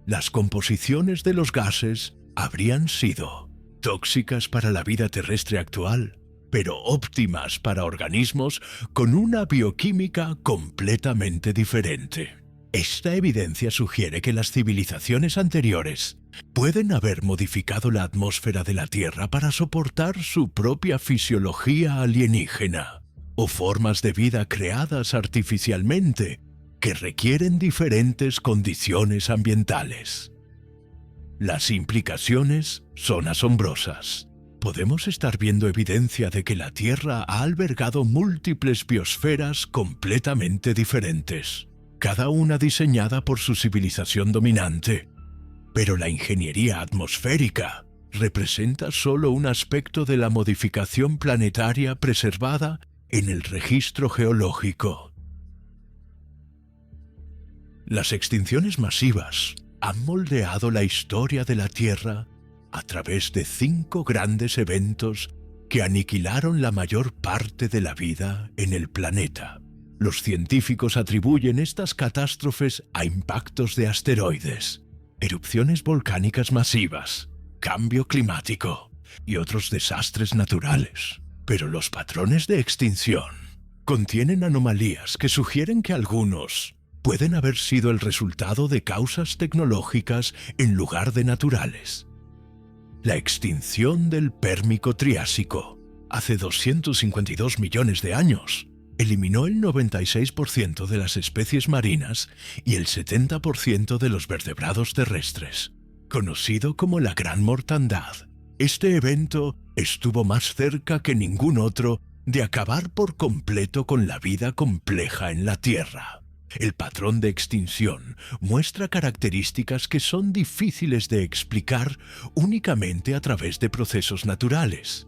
Las composiciones de los gases habrían sido tóxicas para la vida terrestre actual, pero óptimas para organismos con una bioquímica completamente diferente. Esta evidencia sugiere que las civilizaciones anteriores pueden haber modificado la atmósfera de la Tierra para soportar su propia fisiología alienígena, o formas de vida creadas artificialmente que requieren diferentes condiciones ambientales. Las implicaciones son asombrosas. Podemos estar viendo evidencia de que la Tierra ha albergado múltiples biosferas completamente diferentes, cada una diseñada por su civilización dominante. Pero la ingeniería atmosférica representa solo un aspecto de la modificación planetaria preservada en el registro geológico. Las extinciones masivas han moldeado la historia de la Tierra a través de 5 grandes eventos que aniquilaron la mayor parte de la vida en el planeta. Los científicos atribuyen estas catástrofes a impactos de asteroides, erupciones volcánicas masivas, cambio climático y otros desastres naturales. Pero los patrones de extinción contienen anomalías que sugieren que algunos pueden haber sido el resultado de causas tecnológicas en lugar de naturales. La extinción del Pérmico-Triásico, hace 252 millones de años, eliminó el 96% de las especies marinas y el 70% de los vertebrados terrestres. Conocido como la Gran Mortandad, este evento estuvo más cerca que ningún otro de acabar por completo con la vida compleja en la Tierra. El patrón de extinción muestra características que son difíciles de explicar únicamente a través de procesos naturales.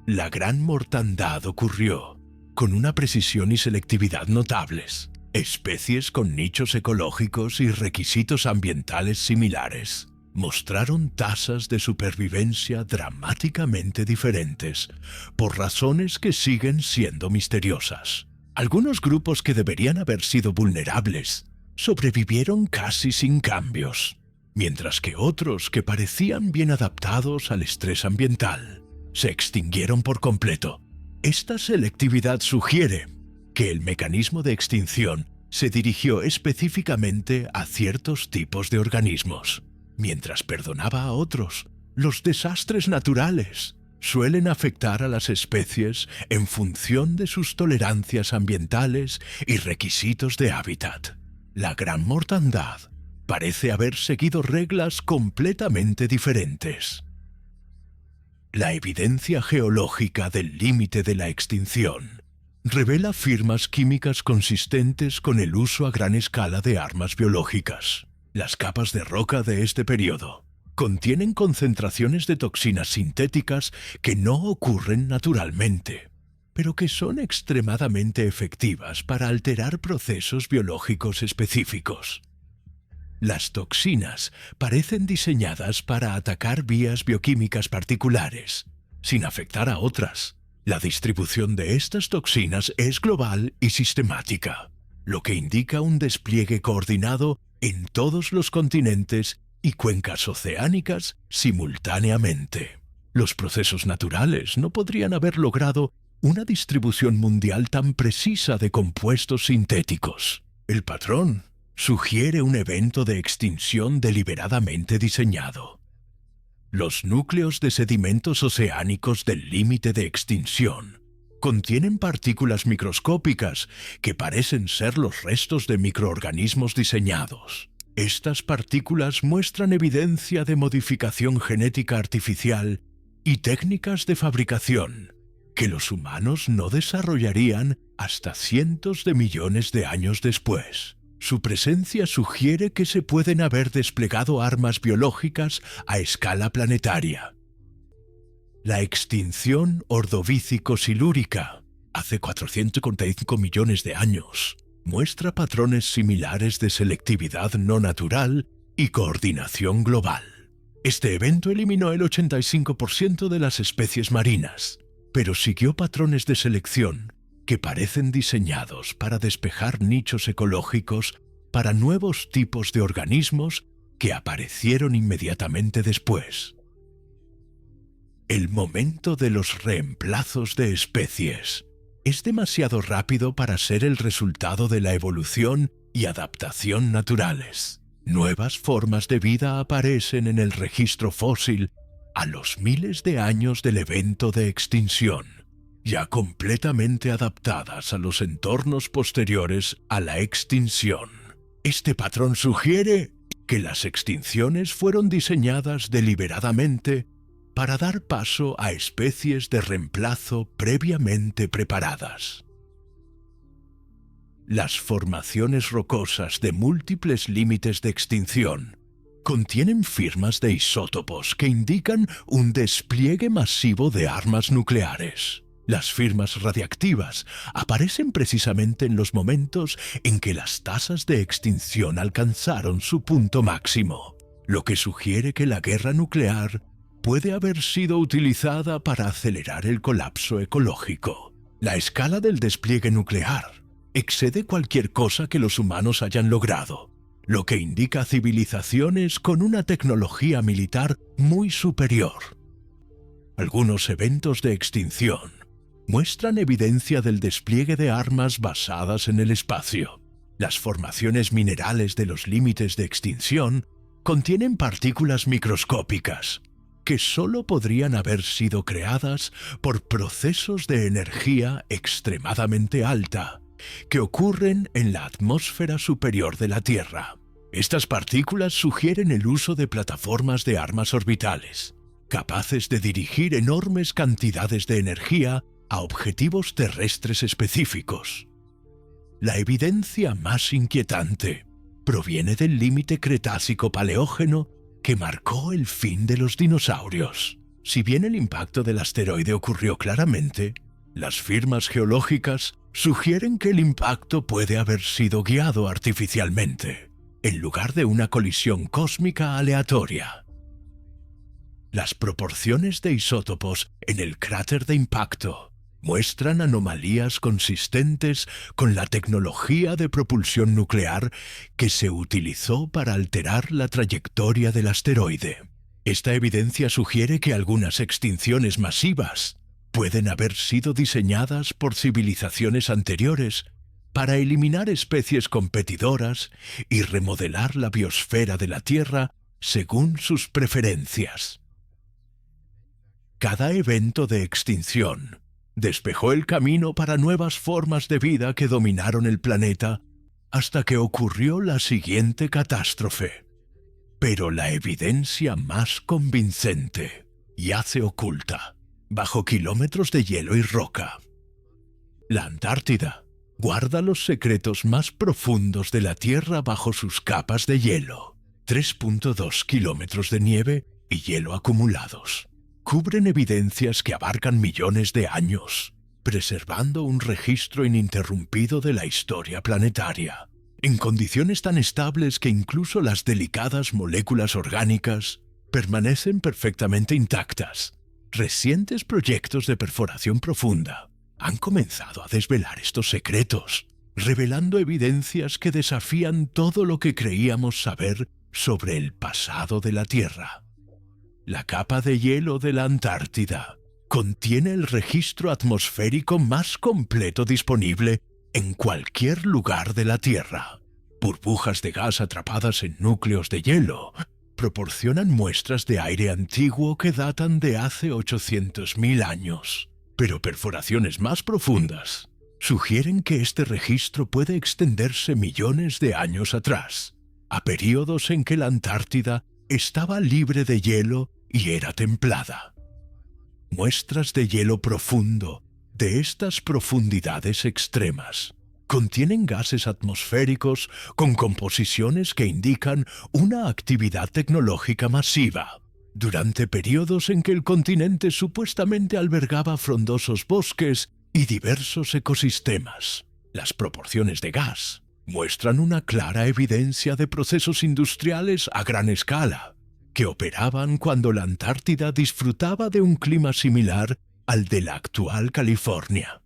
La Gran Mortandad ocurrió con una precisión y selectividad notables. Especies con nichos ecológicos y requisitos ambientales similares mostraron tasas de supervivencia dramáticamente diferentes, por razones que siguen siendo misteriosas. Algunos grupos que deberían haber sido vulnerables sobrevivieron casi sin cambios, mientras que otros que parecían bien adaptados al estrés ambiental se extinguieron por completo. Esta selectividad sugiere que el mecanismo de extinción se dirigió específicamente a ciertos tipos de organismos, mientras perdonaba a otros Los desastres naturales suelen afectar a las especies en función de sus tolerancias ambientales y requisitos de hábitat. La gran mortandad parece haber seguido reglas completamente diferentes. La evidencia geológica del límite de la extinción revela firmas químicas consistentes con el uso a gran escala de armas biológicas. Las capas de roca de este periodo contienen concentraciones de toxinas sintéticas que no ocurren naturalmente, pero que son extremadamente efectivas para alterar procesos biológicos específicos. Las toxinas parecen diseñadas para atacar vías bioquímicas particulares, sin afectar a otras. La distribución de estas toxinas es global y sistemática, lo que indica un despliegue coordinado en todos los continentes y cuencas oceánicas simultáneamente. Los procesos naturales no podrían haber logrado una distribución mundial tan precisa de compuestos sintéticos. El patrón sugiere un evento de extinción deliberadamente diseñado. Los núcleos de sedimentos oceánicos del límite de extinción contienen partículas microscópicas que parecen ser los restos de microorganismos diseñados. Estas partículas muestran evidencia de modificación genética artificial y técnicas de fabricación que los humanos no desarrollarían hasta cientos de millones de años después. Su presencia sugiere que se pueden haber desplegado armas biológicas a escala planetaria. La extinción ordovícico-silúrica, hace 445 millones de años, muestra patrones similares de selectividad no natural y coordinación global. Este evento eliminó el 85% de las especies marinas, pero siguió patrones de selección que parecen diseñados para despejar nichos ecológicos para nuevos tipos de organismos que aparecieron inmediatamente después. El momento de los reemplazos de especies es demasiado rápido para ser el resultado de la evolución y adaptación naturales. Nuevas formas de vida aparecen en el registro fósil a los miles de años del evento de extinción, ya completamente adaptadas a los entornos posteriores a la extinción. Este patrón sugiere que las extinciones fueron diseñadas deliberadamente para dar paso a especies de reemplazo previamente preparadas. Las formaciones rocosas de múltiples límites de extinción contienen firmas de isótopos que indican un despliegue masivo de armas nucleares. Las firmas radiactivas aparecen precisamente en los momentos en que las tasas de extinción alcanzaron su punto máximo, lo que sugiere que la guerra nuclear puede haber sido utilizada para acelerar el colapso ecológico. La escala del despliegue nuclear excede cualquier cosa que los humanos hayan logrado, lo que indica civilizaciones con una tecnología militar muy superior. Algunos eventos de extinción muestran evidencia del despliegue de armas basadas en el espacio. Las formaciones minerales de los límites de extinción contienen partículas microscópicas que solo podrían haber sido creadas por procesos de energía extremadamente alta que ocurren en la atmósfera superior de la Tierra. Estas partículas sugieren el uso de plataformas de armas orbitales, capaces de dirigir enormes cantidades de energía a objetivos terrestres específicos. La evidencia más inquietante proviene del límite Cretácico-Paleógeno que marcó el fin de los dinosaurios. Si bien el impacto del asteroide ocurrió claramente, las firmas geológicas sugieren que el impacto puede haber sido guiado artificialmente, en lugar de una colisión cósmica aleatoria. Las proporciones de isótopos en el cráter de impacto muestran anomalías consistentes con la tecnología de propulsión nuclear que se utilizó para alterar la trayectoria del asteroide. Esta evidencia sugiere que algunas extinciones masivas pueden haber sido diseñadas por civilizaciones anteriores para eliminar especies competidoras y remodelar la biosfera de la Tierra según sus preferencias. Cada evento de extinción despejó el camino para nuevas formas de vida que dominaron el planeta hasta que ocurrió la siguiente catástrofe. Pero la evidencia más convincente yace oculta bajo kilómetros de hielo y roca. La Antártida guarda los secretos más profundos de la Tierra bajo sus capas de hielo. 3.2 kilómetros de nieve y hielo acumulados cubren evidencias que abarcan millones de años, preservando un registro ininterrumpido de la historia planetaria, en condiciones tan estables que incluso las delicadas moléculas orgánicas permanecen perfectamente intactas. Recientes proyectos de perforación profunda han comenzado a desvelar estos secretos, revelando evidencias que desafían todo lo que creíamos saber sobre el pasado de la Tierra. La capa de hielo de la Antártida contiene el registro atmosférico más completo disponible en cualquier lugar de la Tierra. Burbujas de gas atrapadas en núcleos de hielo proporcionan muestras de aire antiguo que datan de hace 800.000 años. Pero perforaciones más profundas sugieren que este registro puede extenderse millones de años atrás, a períodos en que la Antártida estaba libre de hielo y era templada. Muestras de hielo profundo de estas profundidades extremas contienen gases atmosféricos con composiciones que indican una actividad tecnológica masiva, durante periodos en que el continente supuestamente albergaba frondosos bosques y diversos ecosistemas. Las proporciones de gas muestran una clara evidencia de procesos industriales a gran escala, que operaban cuando la Antártida disfrutaba de un clima similar al de la actual California.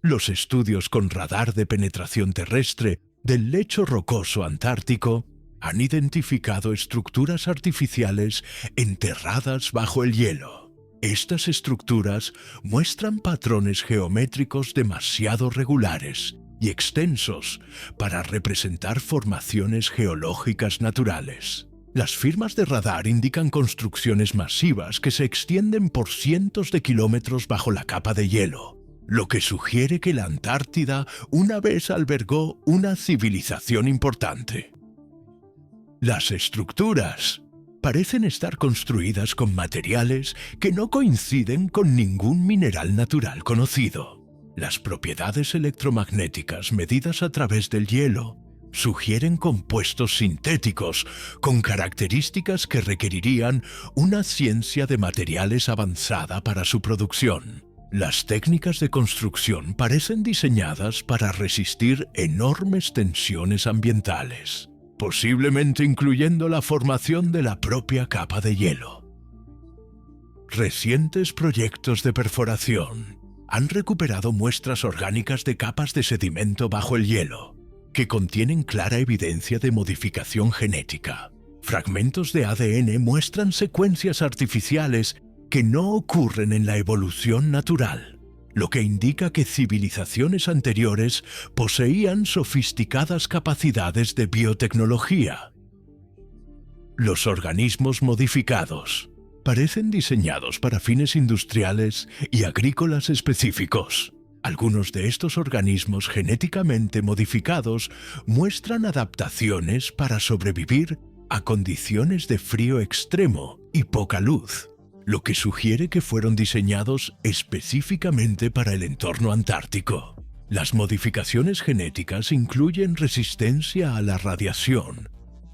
Los estudios con radar de penetración terrestre del lecho rocoso antártico han identificado estructuras artificiales enterradas bajo el hielo. Estas estructuras muestran patrones geométricos demasiado regulares y extensos para representar formaciones geológicas naturales. Las firmas de radar indican construcciones masivas que se extienden por cientos de kilómetros bajo la capa de hielo, lo que sugiere que la Antártida una vez albergó una civilización importante. Las estructuras parecen estar construidas con materiales que no coinciden con ningún mineral natural conocido. Las propiedades electromagnéticas medidas a través del hielo sugieren compuestos sintéticos con características que requerirían una ciencia de materiales avanzada para su producción. Las técnicas de construcción parecen diseñadas para resistir enormes tensiones ambientales, posiblemente incluyendo la formación de la propia capa de hielo. Recientes proyectos de perforación han recuperado muestras orgánicas de capas de sedimento bajo el hielo, que contienen clara evidencia de modificación genética. Fragmentos de ADN muestran secuencias artificiales que no ocurren en la evolución natural, lo que indica que civilizaciones anteriores poseían sofisticadas capacidades de biotecnología. Los organismos modificados parecen diseñados para fines industriales y agrícolas específicos. Algunos de estos organismos genéticamente modificados muestran adaptaciones para sobrevivir a condiciones de frío extremo y poca luz, lo que sugiere que fueron diseñados específicamente para el entorno antártico. Las modificaciones genéticas incluyen resistencia a la radiación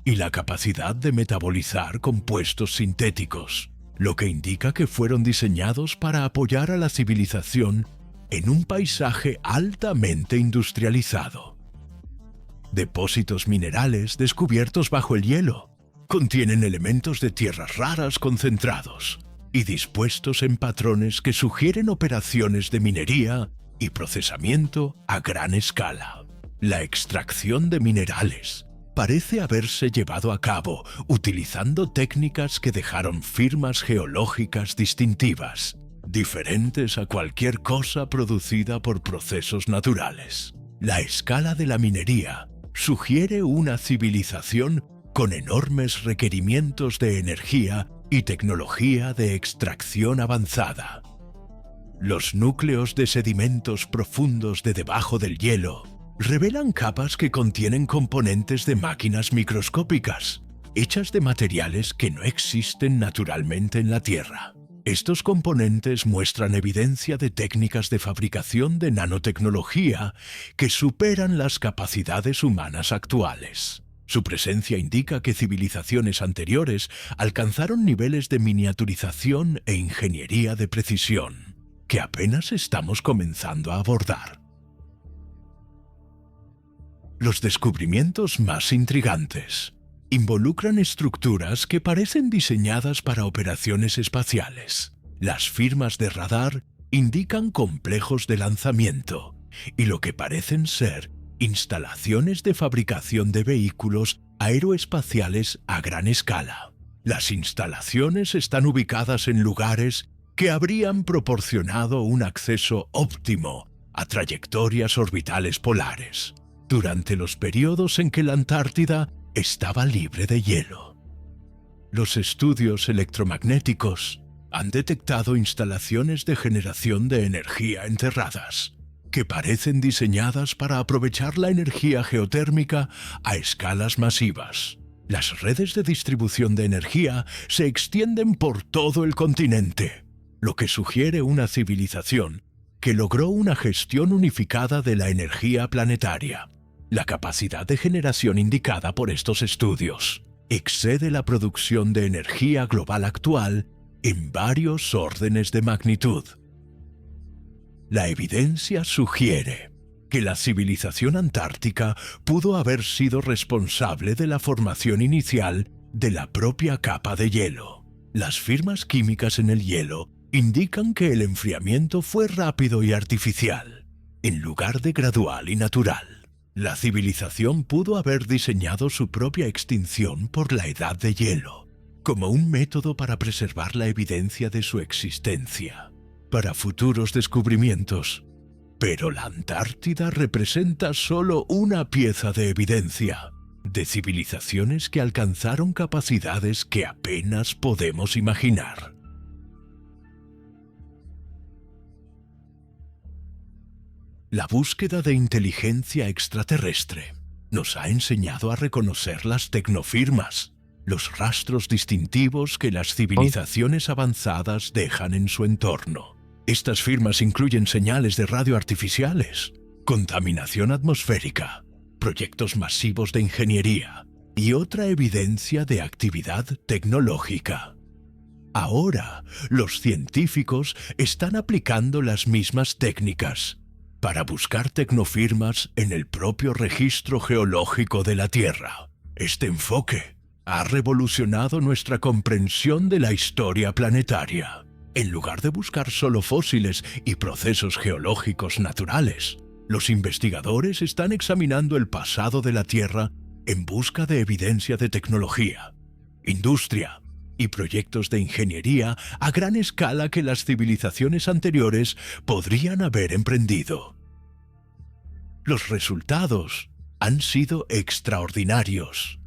y la capacidad de metabolizar compuestos sintéticos, lo que indica que fueron diseñados para apoyar a la civilización en un paisaje altamente industrializado. Depósitos minerales descubiertos bajo el hielo contienen elementos de tierras raras concentrados y dispuestos en patrones que sugieren operaciones de minería y procesamiento a gran escala. La extracción de minerales parece haberse llevado a cabo utilizando técnicas que dejaron firmas geológicas distintivas, diferentes a cualquier cosa producida por procesos naturales. La escala de la minería sugiere una civilización con enormes requerimientos de energía y tecnología de extracción avanzada. Los núcleos de sedimentos profundos de debajo del hielo revelan capas que contienen componentes de máquinas microscópicas, hechas de materiales que no existen naturalmente en la Tierra. Estos componentes muestran evidencia de técnicas de fabricación de nanotecnología que superan las capacidades humanas actuales. Su presencia indica que civilizaciones anteriores alcanzaron niveles de miniaturización e ingeniería de precisión que apenas estamos comenzando a abordar. Los descubrimientos más intrigantes involucran estructuras que parecen diseñadas para operaciones espaciales. Las firmas de radar indican complejos de lanzamiento y lo que parecen ser instalaciones de fabricación de vehículos aeroespaciales a gran escala. Las instalaciones están ubicadas en lugares que habrían proporcionado un acceso óptimo a trayectorias orbitales polares, durante los periodos en que la Antártida estaba libre de hielo. Los estudios electromagnéticos han detectado instalaciones de generación de energía enterradas, que parecen diseñadas para aprovechar la energía geotérmica a escalas masivas. Las redes de distribución de energía se extienden por todo el continente, lo que sugiere una civilización que logró una gestión unificada de la energía planetaria. La capacidad de generación indicada por estos estudios excede la producción de energía global actual en varios órdenes de magnitud. La evidencia sugiere que la civilización antártica pudo haber sido responsable de la formación inicial de la propia capa de hielo. Las firmas químicas en el hielo indican que el enfriamiento fue rápido y artificial, en lugar de gradual y natural. La civilización pudo haber diseñado su propia extinción por la edad de hielo, como un método para preservar la evidencia de su existencia para futuros descubrimientos. Pero la Antártida representa solo una pieza de evidencia de civilizaciones que alcanzaron capacidades que apenas podemos imaginar. La búsqueda de inteligencia extraterrestre nos ha enseñado a reconocer las tecnofirmas, los rastros distintivos que las civilizaciones avanzadas dejan en su entorno. Estas firmas incluyen señales de radio artificiales, contaminación atmosférica, proyectos masivos de ingeniería y otra evidencia de actividad tecnológica. Ahora, los científicos están aplicando las mismas técnicas para buscar tecnofirmas en el propio registro geológico de la Tierra. Este enfoque ha revolucionado nuestra comprensión de la historia planetaria. En lugar de buscar solo fósiles y procesos geológicos naturales, los investigadores están examinando el pasado de la Tierra en busca de evidencia de tecnología, industria y proyectos de ingeniería a gran escala que las civilizaciones anteriores podrían haber emprendido. Los resultados han sido extraordinarios.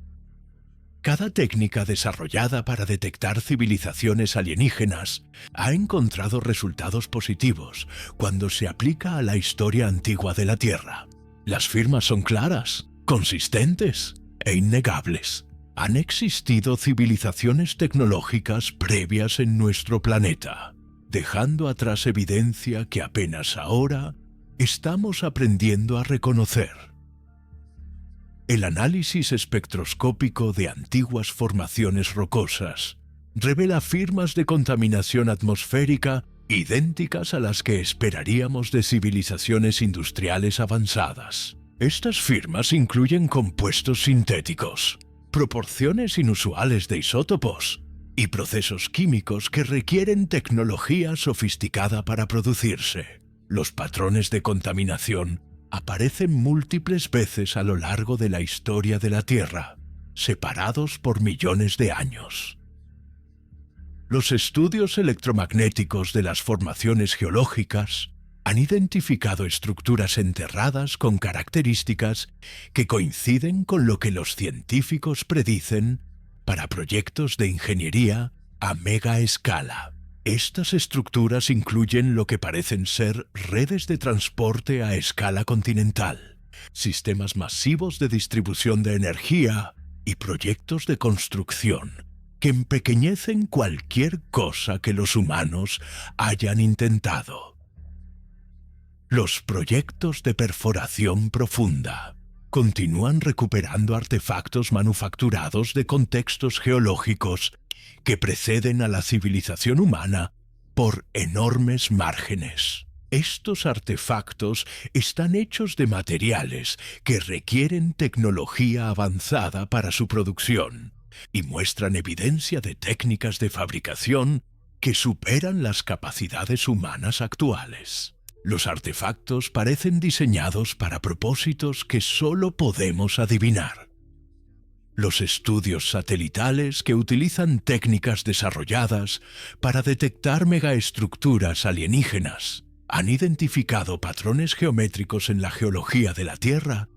Cada técnica desarrollada para detectar civilizaciones alienígenas ha encontrado resultados positivos cuando se aplica a la historia antigua de la Tierra. Las firmas son claras, consistentes e innegables. Han existido civilizaciones tecnológicas previas en nuestro planeta, dejando atrás evidencia que apenas ahora estamos aprendiendo a reconocer. El análisis espectroscópico de antiguas formaciones rocosas revela firmas de contaminación atmosférica idénticas a las que esperaríamos de civilizaciones industriales avanzadas. Estas firmas incluyen compuestos sintéticos, proporciones inusuales de isótopos y procesos químicos que requieren tecnología sofisticada para producirse. Los patrones de contaminación aparecen múltiples veces a lo largo de la historia de la Tierra, separados por millones de años. Los estudios electromagnéticos de las formaciones geológicas han identificado estructuras enterradas con características que coinciden con lo que los científicos predicen para proyectos de ingeniería a mega escala. Estas estructuras incluyen lo que parecen ser redes de transporte a escala continental, sistemas masivos de distribución de energía y proyectos de construcción que empequeñecen cualquier cosa que los humanos hayan intentado. Los proyectos de perforación profunda continúan recuperando artefactos manufacturados de contextos geológicos que preceden a la civilización humana por enormes márgenes. Estos artefactos están hechos de materiales que requieren tecnología avanzada para su producción y muestran evidencia de técnicas de fabricación que superan las capacidades humanas actuales. Los artefactos parecen diseñados para propósitos que solo podemos adivinar. Los estudios satelitales que utilizan técnicas desarrolladas para detectar megaestructuras alienígenas han identificado patrones geométricos en la geología de la Tierra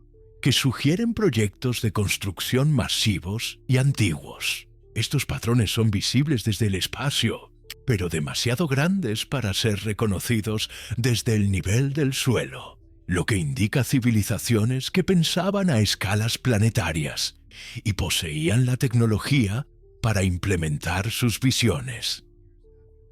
que sugieren proyectos de construcción masivos y antiguos. Estos patrones son visibles desde el espacio, pero demasiado grandes para ser reconocidos desde el nivel del suelo, lo que indica civilizaciones que pensaban a escalas planetarias y poseían la tecnología para implementar sus visiones.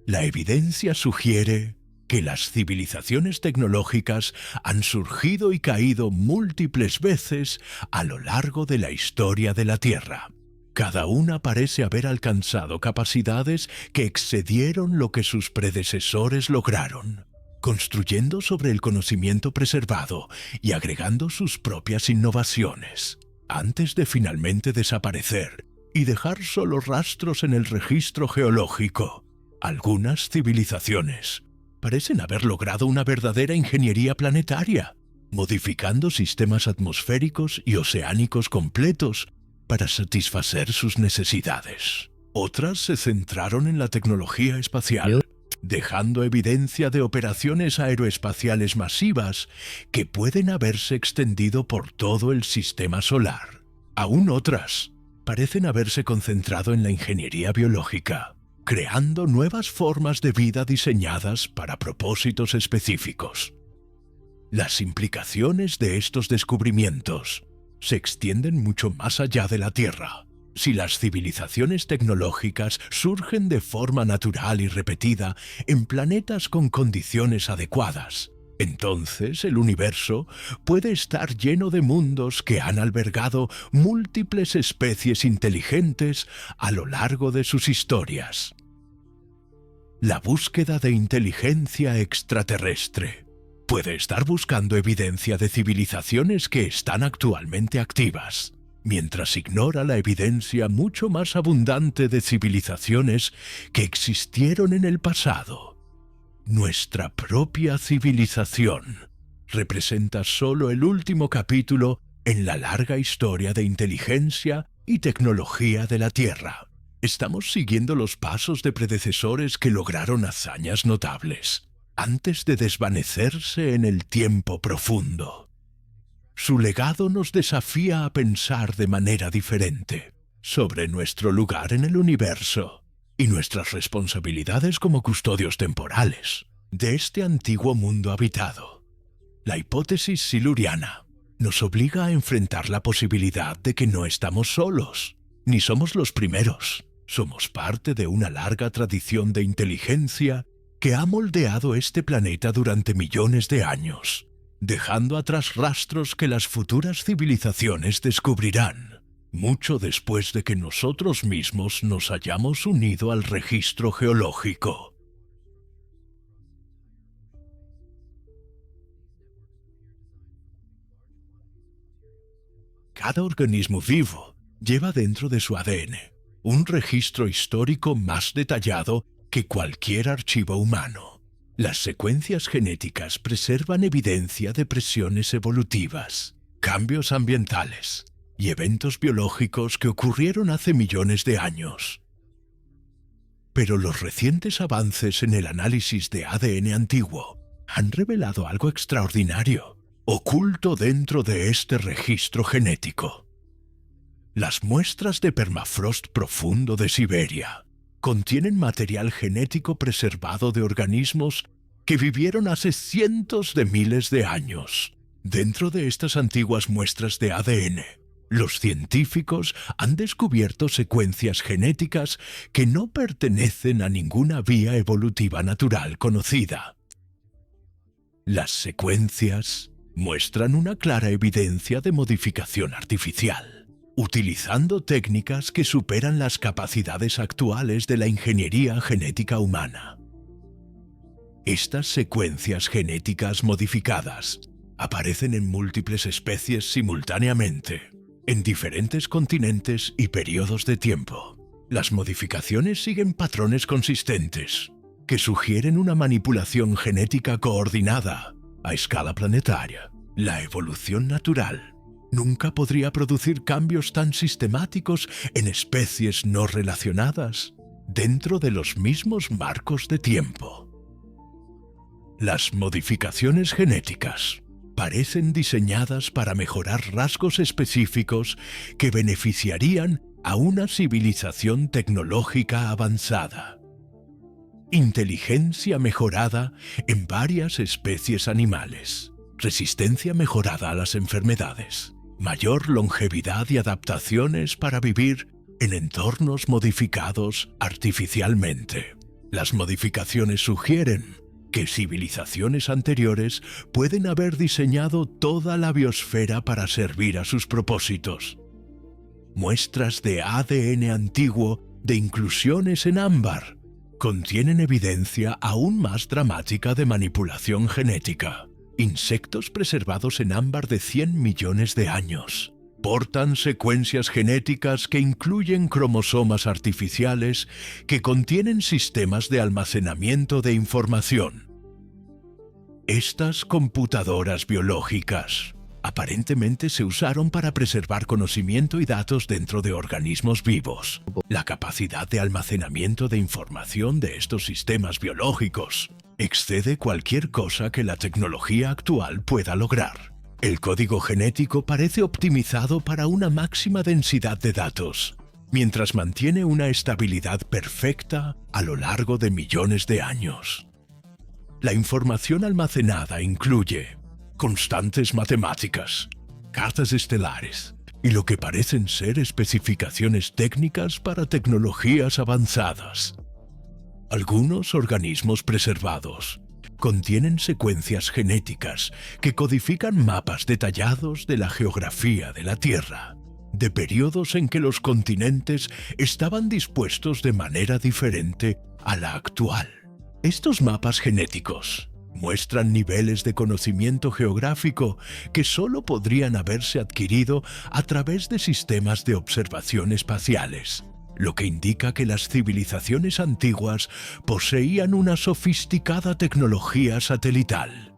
La evidencia sugiere que las civilizaciones tecnológicas han surgido y caído múltiples veces a lo largo de la historia de la Tierra. Cada una parece haber alcanzado capacidades que excedieron lo que sus predecesores lograron, construyendo sobre el conocimiento preservado y agregando sus propias innovaciones, antes de finalmente desaparecer y dejar solo rastros en el registro geológico. Algunas civilizaciones parecen haber logrado una verdadera ingeniería planetaria, modificando sistemas atmosféricos y oceánicos completos para satisfacer sus necesidades. Otras se centraron en la tecnología espacial, dejando evidencia de operaciones aeroespaciales masivas que pueden haberse extendido por todo el sistema solar. Aún otras parecen haberse concentrado en la ingeniería biológica, creando nuevas formas de vida diseñadas para propósitos específicos. Las implicaciones de estos descubrimientos se extienden mucho más allá de la Tierra. Si las civilizaciones tecnológicas surgen de forma natural y repetida en planetas con condiciones adecuadas, entonces el universo puede estar lleno de mundos que han albergado múltiples especies inteligentes a lo largo de sus historias. La búsqueda de inteligencia extraterrestre puede estar buscando evidencia de civilizaciones que están actualmente activas, mientras ignora la evidencia mucho más abundante de civilizaciones que existieron en el pasado. Nuestra propia civilización representa solo el último capítulo en la larga historia de inteligencia y tecnología de la Tierra. Estamos siguiendo los pasos de predecesores que lograron hazañas notables, antes de desvanecerse en el tiempo profundo. Su legado nos desafía a pensar de manera diferente sobre nuestro lugar en el universo y nuestras responsabilidades como custodios temporales de este antiguo mundo habitado. La hipótesis siluriana nos obliga a enfrentar la posibilidad de que no estamos solos, ni somos los primeros. Somos parte de una larga tradición de inteligencia que ha moldeado este planeta durante millones de años, dejando atrás rastros que las futuras civilizaciones descubrirán, mucho después de que nosotros mismos nos hayamos unido al registro geológico. Cada organismo vivo lleva dentro de su ADN un registro histórico más detallado que cualquier archivo humano. Las secuencias genéticas preservan evidencia de presiones evolutivas, cambios ambientales y eventos biológicos que ocurrieron hace millones de años. Pero los recientes avances en el análisis de ADN antiguo han revelado algo extraordinario, oculto dentro de este registro genético. Las muestras de permafrost profundo de Siberia contienen material genético preservado de organismos que vivieron hace cientos de miles de años. Dentro de estas antiguas muestras de ADN, los científicos han descubierto secuencias genéticas que no pertenecen a ninguna vía evolutiva natural conocida. Las secuencias muestran una clara evidencia de modificación artificial, utilizando técnicas que superan las capacidades actuales de la ingeniería genética humana. Estas secuencias genéticas modificadas aparecen en múltiples especies simultáneamente, en diferentes continentes y periodos de tiempo. Las modificaciones siguen patrones consistentes, que sugieren una manipulación genética coordinada a escala planetaria. La evolución natural nunca podría producir cambios tan sistemáticos en especies no relacionadas dentro de los mismos marcos de tiempo. Las modificaciones genéticas parecen diseñadas para mejorar rasgos específicos que beneficiarían a una civilización tecnológica avanzada. Inteligencia mejorada en varias especies animales, resistencia mejorada a las enfermedades, mayor longevidad y adaptaciones para vivir en entornos modificados artificialmente. Las modificaciones sugieren que civilizaciones anteriores pueden haber diseñado toda la biosfera para servir a sus propósitos. Muestras de ADN antiguo de inclusiones en ámbar contienen evidencia aún más dramática de manipulación genética. Insectos preservados en ámbar de 100 millones de años portan secuencias genéticas que incluyen cromosomas artificiales que contienen sistemas de almacenamiento de información. Estas computadoras biológicas aparentemente se usaron para preservar conocimiento y datos dentro de organismos vivos. La capacidad de almacenamiento de información de estos sistemas biológicos excede cualquier cosa que la tecnología actual pueda lograr. El código genético parece optimizado para una máxima densidad de datos, mientras mantiene una estabilidad perfecta a lo largo de millones de años. La información almacenada incluye constantes matemáticas, cartas estelares y lo que parecen ser especificaciones técnicas para tecnologías avanzadas. Algunos organismos preservados contienen secuencias genéticas que codifican mapas detallados de la geografía de la Tierra, de periodos en que los continentes estaban dispuestos de manera diferente a la actual. Estos mapas genéticos muestran niveles de conocimiento geográfico que solo podrían haberse adquirido a través de sistemas de observación espaciales, lo que indica que las civilizaciones antiguas poseían una sofisticada tecnología satelital.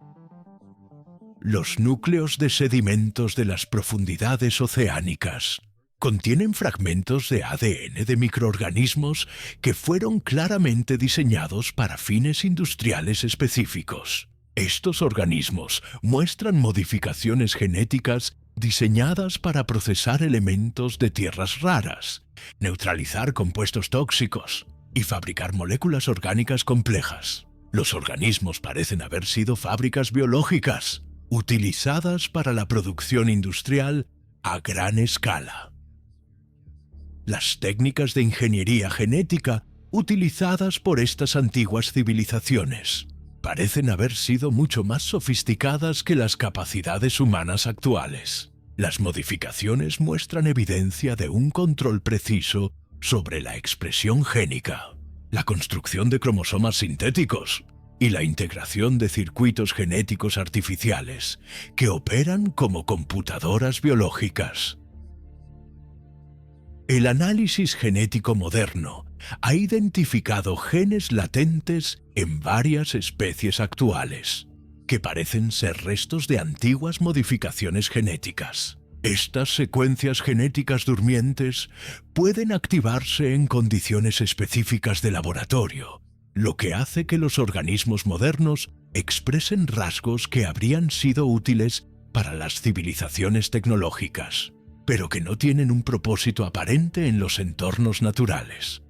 Los núcleos de sedimentos de las profundidades oceánicas contienen fragmentos de ADN de microorganismos que fueron claramente diseñados para fines industriales específicos. Estos organismos muestran modificaciones genéticas diseñadas para procesar elementos de tierras raras, neutralizar compuestos tóxicos y fabricar moléculas orgánicas complejas. Los organismos parecen haber sido fábricas biológicas, utilizadas para la producción industrial a gran escala. Las técnicas de ingeniería genética utilizadas por estas antiguas civilizaciones parecen haber sido mucho más sofisticadas que las capacidades humanas actuales. Las modificaciones muestran evidencia de un control preciso sobre la expresión génica, la construcción de cromosomas sintéticos y la integración de circuitos genéticos artificiales que operan como computadoras biológicas. El análisis genético moderno ha identificado genes latentes en varias especies actuales, que parecen ser restos de antiguas modificaciones genéticas. Estas secuencias genéticas durmientes pueden activarse en condiciones específicas de laboratorio, lo que hace que los organismos modernos expresen rasgos que habrían sido útiles para las civilizaciones tecnológicas, pero que no tienen un propósito aparente en los entornos naturales.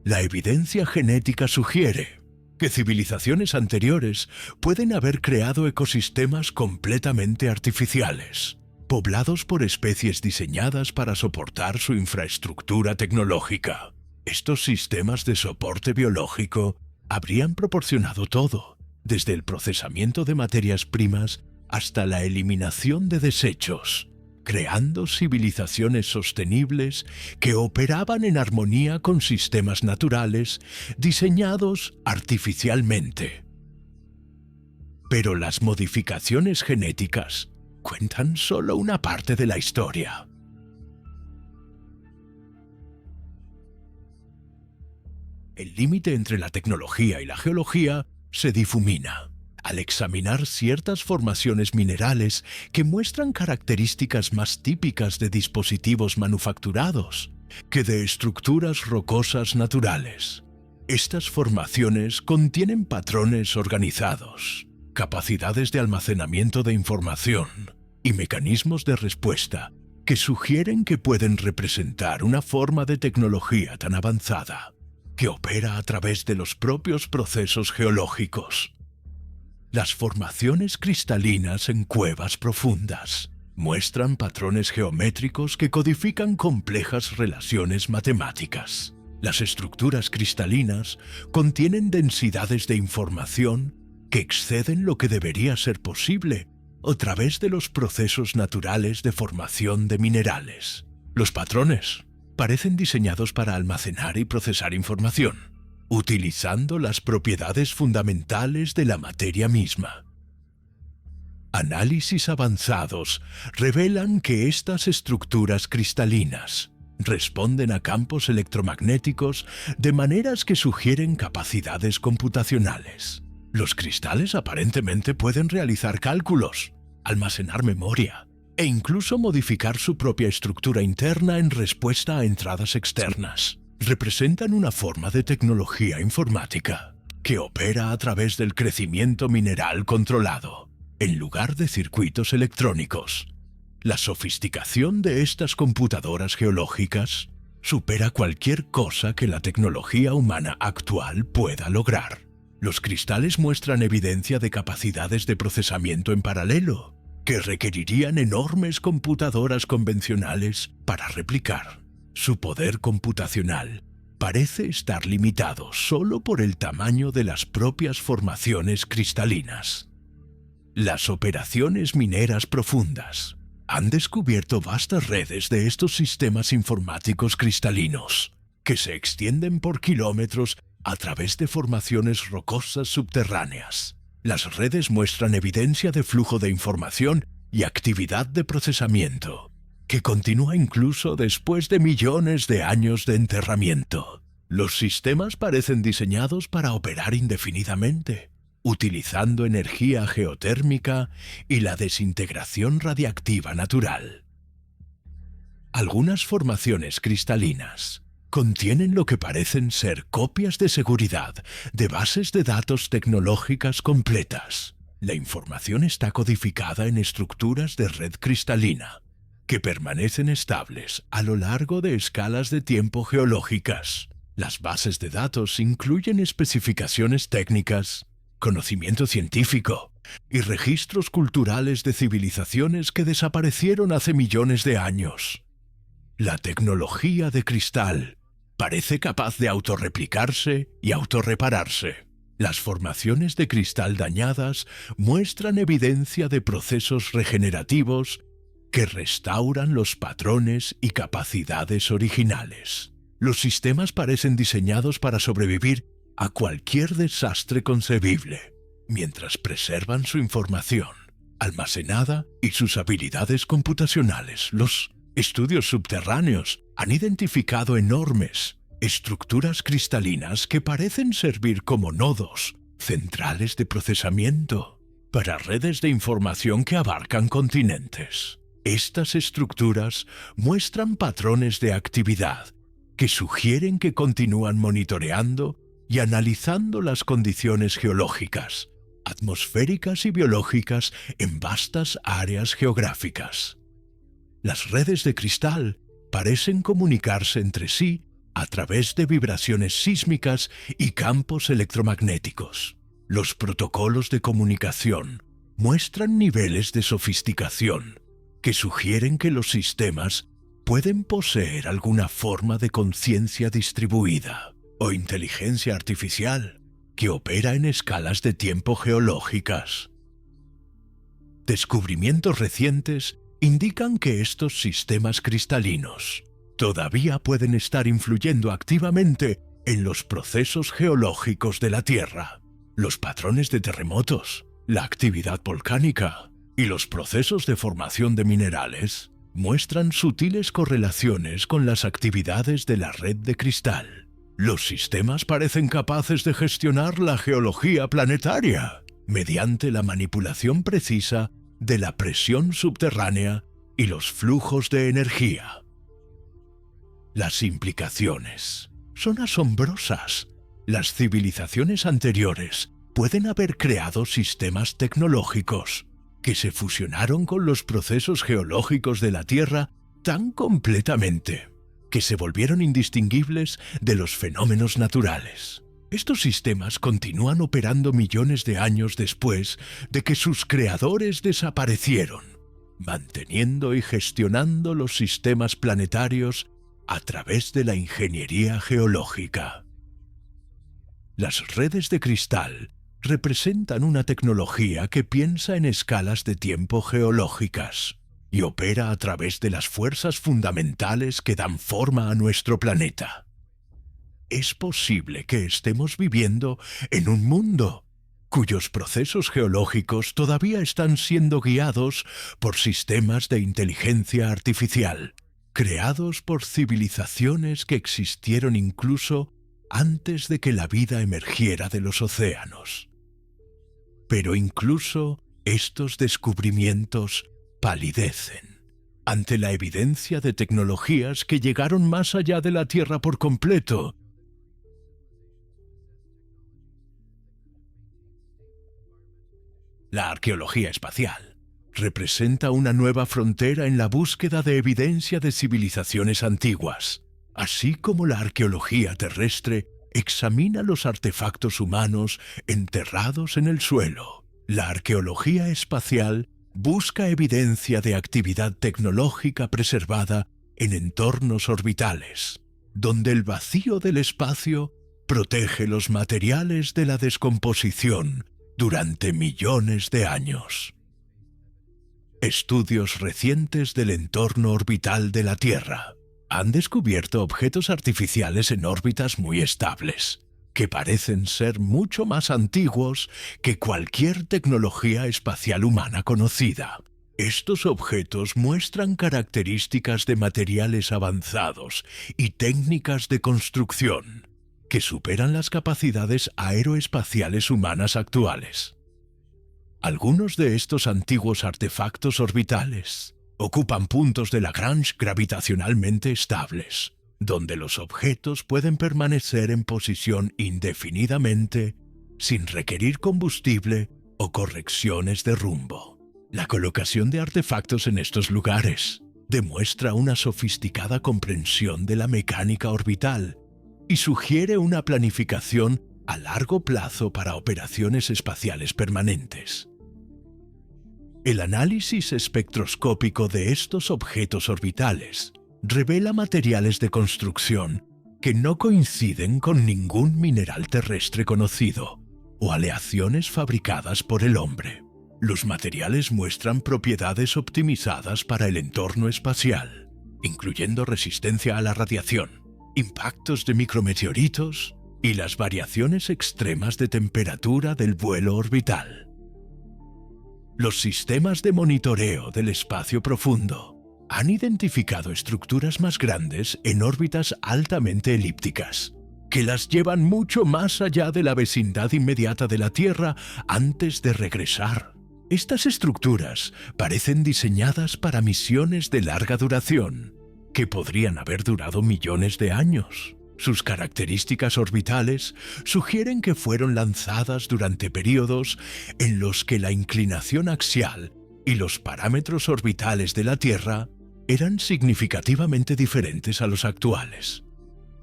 La evidencia genética sugiere que civilizaciones anteriores pueden haber creado ecosistemas completamente artificiales, poblados por especies diseñadas para soportar su infraestructura tecnológica. Estos sistemas de soporte biológico habrían proporcionado todo, desde el procesamiento de materias primas hasta la eliminación de desechos, creando civilizaciones sostenibles que operaban en armonía con sistemas naturales diseñados artificialmente. Pero las modificaciones genéticas cuentan solo una parte de la historia. El límite entre la tecnología y la geología se difumina al examinar ciertas formaciones minerales que muestran características más típicas de dispositivos manufacturados que de estructuras rocosas naturales. Estas formaciones contienen patrones organizados, capacidades de almacenamiento de información y mecanismos de respuesta que sugieren que pueden representar una forma de tecnología tan avanzada que opera a través de los propios procesos geológicos. Las formaciones cristalinas en cuevas profundas muestran patrones geométricos que codifican complejas relaciones matemáticas. Las estructuras cristalinas contienen densidades de información que exceden lo que debería ser posible a través de los procesos naturales de formación de minerales. Los patrones parecen diseñados para almacenar y procesar información, utilizando las propiedades fundamentales de la materia misma. Análisis avanzados revelan que estas estructuras cristalinas responden a campos electromagnéticos de maneras que sugieren capacidades computacionales. Los cristales aparentemente pueden realizar cálculos, almacenar memoria e incluso modificar su propia estructura interna en respuesta a entradas externas. Representan una forma de tecnología informática que opera a través del crecimiento mineral controlado, en lugar de circuitos electrónicos. La sofisticación de estas computadoras geológicas supera cualquier cosa que la tecnología humana actual pueda lograr. Los cristales muestran evidencia de capacidades de procesamiento en paralelo, que requerirían enormes computadoras convencionales para replicar. Su poder computacional parece estar limitado solo por el tamaño de las propias formaciones cristalinas. Las operaciones mineras profundas han descubierto vastas redes de estos sistemas informáticos cristalinos, que se extienden por kilómetros a través de formaciones rocosas subterráneas. Las redes muestran evidencia de flujo de información y actividad de procesamiento, que continúa incluso después de millones de años de enterramiento. Los sistemas parecen diseñados para operar indefinidamente, utilizando energía geotérmica y la desintegración radiactiva natural. Algunas formaciones cristalinas contienen lo que parecen ser copias de seguridad de bases de datos tecnológicas completas. La información está codificada en estructuras de red cristalina, que permanecen estables a lo largo de escalas de tiempo geológicas. Las bases de datos incluyen especificaciones técnicas, conocimiento científico y registros culturales de civilizaciones que desaparecieron hace millones de años. La tecnología de cristal parece capaz de autorreplicarse y autorrepararse. Las formaciones de cristal dañadas muestran evidencia de procesos regenerativos que restauran los patrones y capacidades originales. Los sistemas parecen diseñados para sobrevivir a cualquier desastre concebible, mientras preservan su información almacenada y sus habilidades computacionales. Los estudios subterráneos han identificado enormes estructuras cristalinas que parecen servir como nodos centrales de procesamiento para redes de información que abarcan continentes. Estas estructuras muestran patrones de actividad que sugieren que continúan monitoreando y analizando las condiciones geológicas, atmosféricas y biológicas en vastas áreas geográficas. Las redes de cristal parecen comunicarse entre sí a través de vibraciones sísmicas y campos electromagnéticos. Los protocolos de comunicación muestran niveles de sofisticación que sugieren que los sistemas pueden poseer alguna forma de conciencia distribuida o inteligencia artificial que opera en escalas de tiempo geológicas. Descubrimientos recientes indican que estos sistemas cristalinos todavía pueden estar influyendo activamente en los procesos geológicos de la Tierra, los patrones de terremotos, la actividad volcánica y los procesos de formación de minerales muestran sutiles correlaciones con las actividades de la red de cristal. Los sistemas parecen capaces de gestionar la geología planetaria mediante la manipulación precisa de la presión subterránea y los flujos de energía. Las implicaciones son asombrosas. Las civilizaciones anteriores pueden haber creado sistemas tecnológicos que se fusionaron con los procesos geológicos de la Tierra tan completamente que se volvieron indistinguibles de los fenómenos naturales. Estos sistemas continúan operando millones de años después de que sus creadores desaparecieron, manteniendo y gestionando los sistemas planetarios a través de la ingeniería geológica. Las redes de cristal representan una tecnología que piensa en escalas de tiempo geológicas y opera a través de las fuerzas fundamentales que dan forma a nuestro planeta. Es posible que estemos viviendo en un mundo cuyos procesos geológicos todavía están siendo guiados por sistemas de inteligencia artificial, creados por civilizaciones que existieron incluso antes de que la vida emergiera de los océanos. Pero incluso estos descubrimientos palidecen ante la evidencia de tecnologías que llegaron más allá de la Tierra por completo. La arqueología espacial representa una nueva frontera en la búsqueda de evidencia de civilizaciones antiguas, así como la arqueología terrestre examina los artefactos humanos enterrados en el suelo. La arqueología espacial busca evidencia de actividad tecnológica preservada en entornos orbitales, donde el vacío del espacio protege los materiales de la descomposición durante millones de años. Estudios recientes del entorno orbital de la Tierra han descubierto objetos artificiales en órbitas muy estables, que parecen ser mucho más antiguos que cualquier tecnología espacial humana conocida. Estos objetos muestran características de materiales avanzados y técnicas de construcción que superan las capacidades aeroespaciales humanas actuales. Algunos de estos antiguos artefactos orbitales ocupan puntos de Lagrange gravitacionalmente estables, donde los objetos pueden permanecer en posición indefinidamente sin requerir combustible o correcciones de rumbo. La colocación de artefactos en estos lugares demuestra una sofisticada comprensión de la mecánica orbital y sugiere una planificación a largo plazo para operaciones espaciales permanentes. El análisis espectroscópico de estos objetos orbitales revela materiales de construcción que no coinciden con ningún mineral terrestre conocido o aleaciones fabricadas por el hombre. Los materiales muestran propiedades optimizadas para el entorno espacial, incluyendo resistencia a la radiación, impactos de micrometeoritos y las variaciones extremas de temperatura del vuelo orbital. Los sistemas de monitoreo del espacio profundo han identificado estructuras más grandes en órbitas altamente elípticas, que las llevan mucho más allá de la vecindad inmediata de la Tierra antes de regresar. Estas estructuras parecen diseñadas para misiones de larga duración, que podrían haber durado millones de años. Sus características orbitales sugieren que fueron lanzadas durante períodos en los que la inclinación axial y los parámetros orbitales de la Tierra eran significativamente diferentes a los actuales.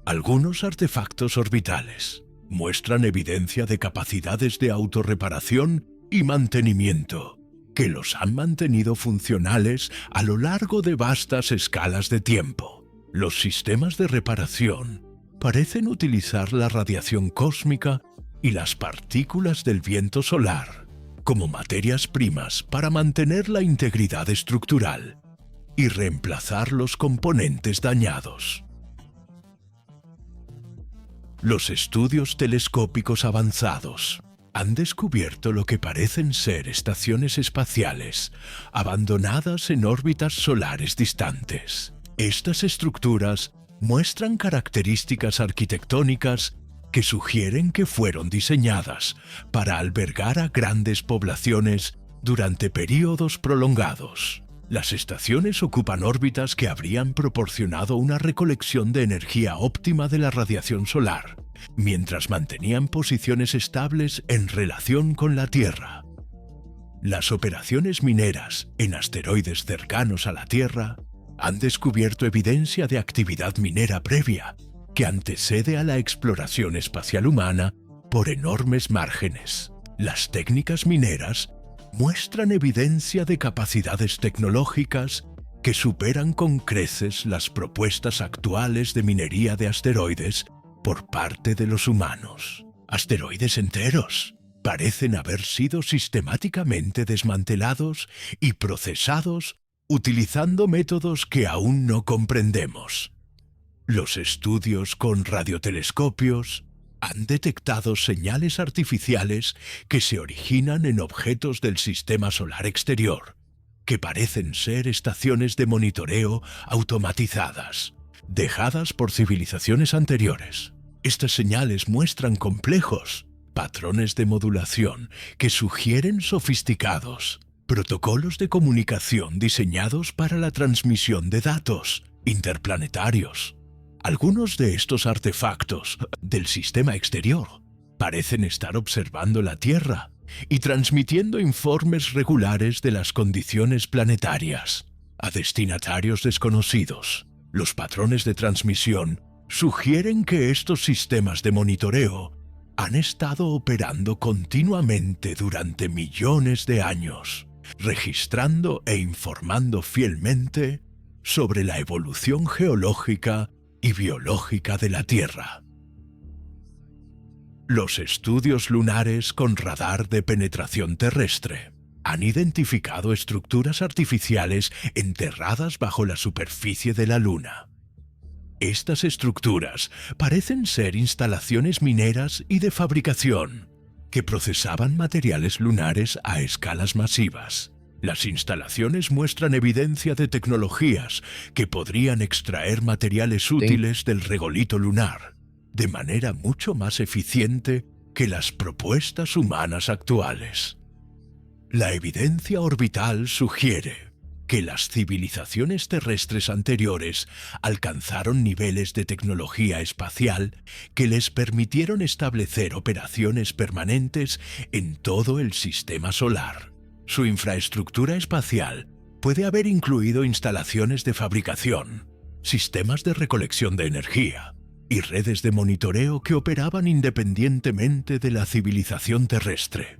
Algunos artefactos orbitales muestran evidencia de capacidades de autorreparación y mantenimiento que los han mantenido funcionales a lo largo de vastas escalas de tiempo. Los sistemas de reparación parecen utilizar la radiación cósmica y las partículas del viento solar como materias primas para mantener la integridad estructural y reemplazar los componentes dañados. Los estudios telescópicos avanzados han descubierto lo que parecen ser estaciones espaciales abandonadas en órbitas solares distantes. Estas estructuras muestran características arquitectónicas que sugieren que fueron diseñadas para albergar a grandes poblaciones durante períodos prolongados. Las estaciones ocupan órbitas que habrían proporcionado una recolección de energía óptima de la radiación solar, mientras mantenían posiciones estables en relación con la Tierra. Las operaciones mineras en asteroides cercanos a la Tierra han descubierto evidencia de actividad minera previa que antecede a la exploración espacial humana por enormes márgenes. Las técnicas mineras muestran evidencia de capacidades tecnológicas que superan con creces las propuestas actuales de minería de asteroides por parte de los humanos. Asteroides enteros parecen haber sido sistemáticamente desmantelados y procesados utilizando métodos que aún no comprendemos. Los estudios con radiotelescopios han detectado señales artificiales que se originan en objetos del sistema solar exterior, que parecen ser estaciones de monitoreo automatizadas, dejadas por civilizaciones anteriores. Estas señales muestran complejos patrones de modulación que sugieren sofisticados protocolos de comunicación diseñados para la transmisión de datos interplanetarios. Algunos de estos artefactos del sistema exterior parecen estar observando la Tierra y transmitiendo informes regulares de las condiciones planetarias a destinatarios desconocidos. Los patrones de transmisión sugieren que estos sistemas de monitoreo han estado operando continuamente durante millones de años, registrando e informando fielmente sobre la evolución geológica y biológica de la Tierra. Los estudios lunares con radar de penetración terrestre han identificado estructuras artificiales enterradas bajo la superficie de la Luna. Estas estructuras parecen ser instalaciones mineras y de fabricación que procesaban materiales lunares a escalas masivas. Las instalaciones muestran evidencia de tecnologías que podrían extraer materiales útiles del regolito lunar de manera mucho más eficiente que las propuestas humanas actuales. La evidencia orbital sugiere que las civilizaciones terrestres anteriores alcanzaron niveles de tecnología espacial que les permitieron establecer operaciones permanentes en todo el sistema solar. Su infraestructura espacial puede haber incluido instalaciones de fabricación, sistemas de recolección de energía y redes de monitoreo que operaban independientemente de la civilización terrestre.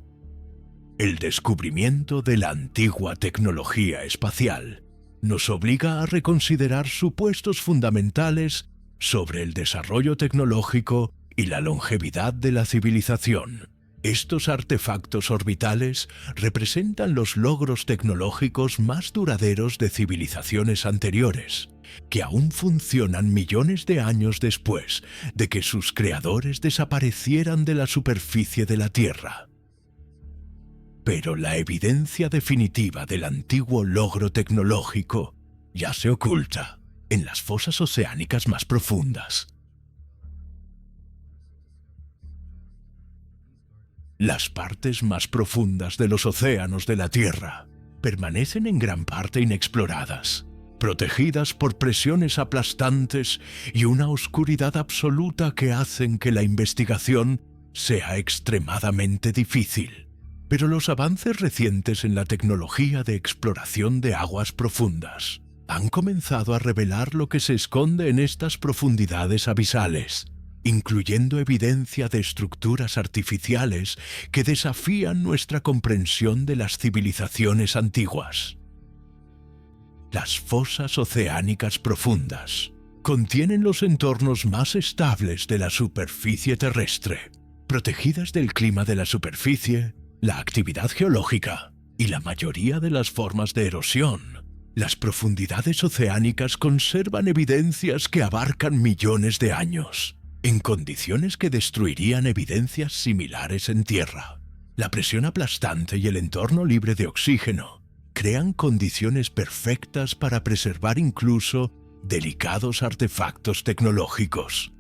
El descubrimiento de la antigua tecnología espacial nos obliga a reconsiderar supuestos fundamentales sobre el desarrollo tecnológico y la longevidad de la civilización. Estos artefactos orbitales representan los logros tecnológicos más duraderos de civilizaciones anteriores, que aún funcionan millones de años después de que sus creadores desaparecieran de la superficie de la Tierra. Pero la evidencia definitiva del antiguo logro tecnológico ya se oculta en las fosas oceánicas más profundas. Las partes más profundas de los océanos de la Tierra permanecen en gran parte inexploradas, protegidas por presiones aplastantes y una oscuridad absoluta que hacen que la investigación sea extremadamente difícil. Pero los avances recientes en la tecnología de exploración de aguas profundas han comenzado a revelar lo que se esconde en estas profundidades abisales, incluyendo evidencia de estructuras artificiales que desafían nuestra comprensión de las civilizaciones antiguas. Las fosas oceánicas profundas contienen los entornos más estables de la superficie terrestre, protegidas del clima de la superficie, la actividad geológica y la mayoría de las formas de erosión. Las profundidades oceánicas conservan evidencias que abarcan millones de años, en condiciones que destruirían evidencias similares en tierra. La presión aplastante y el entorno libre de oxígeno crean condiciones perfectas para preservar incluso delicados artefactos tecnológicos.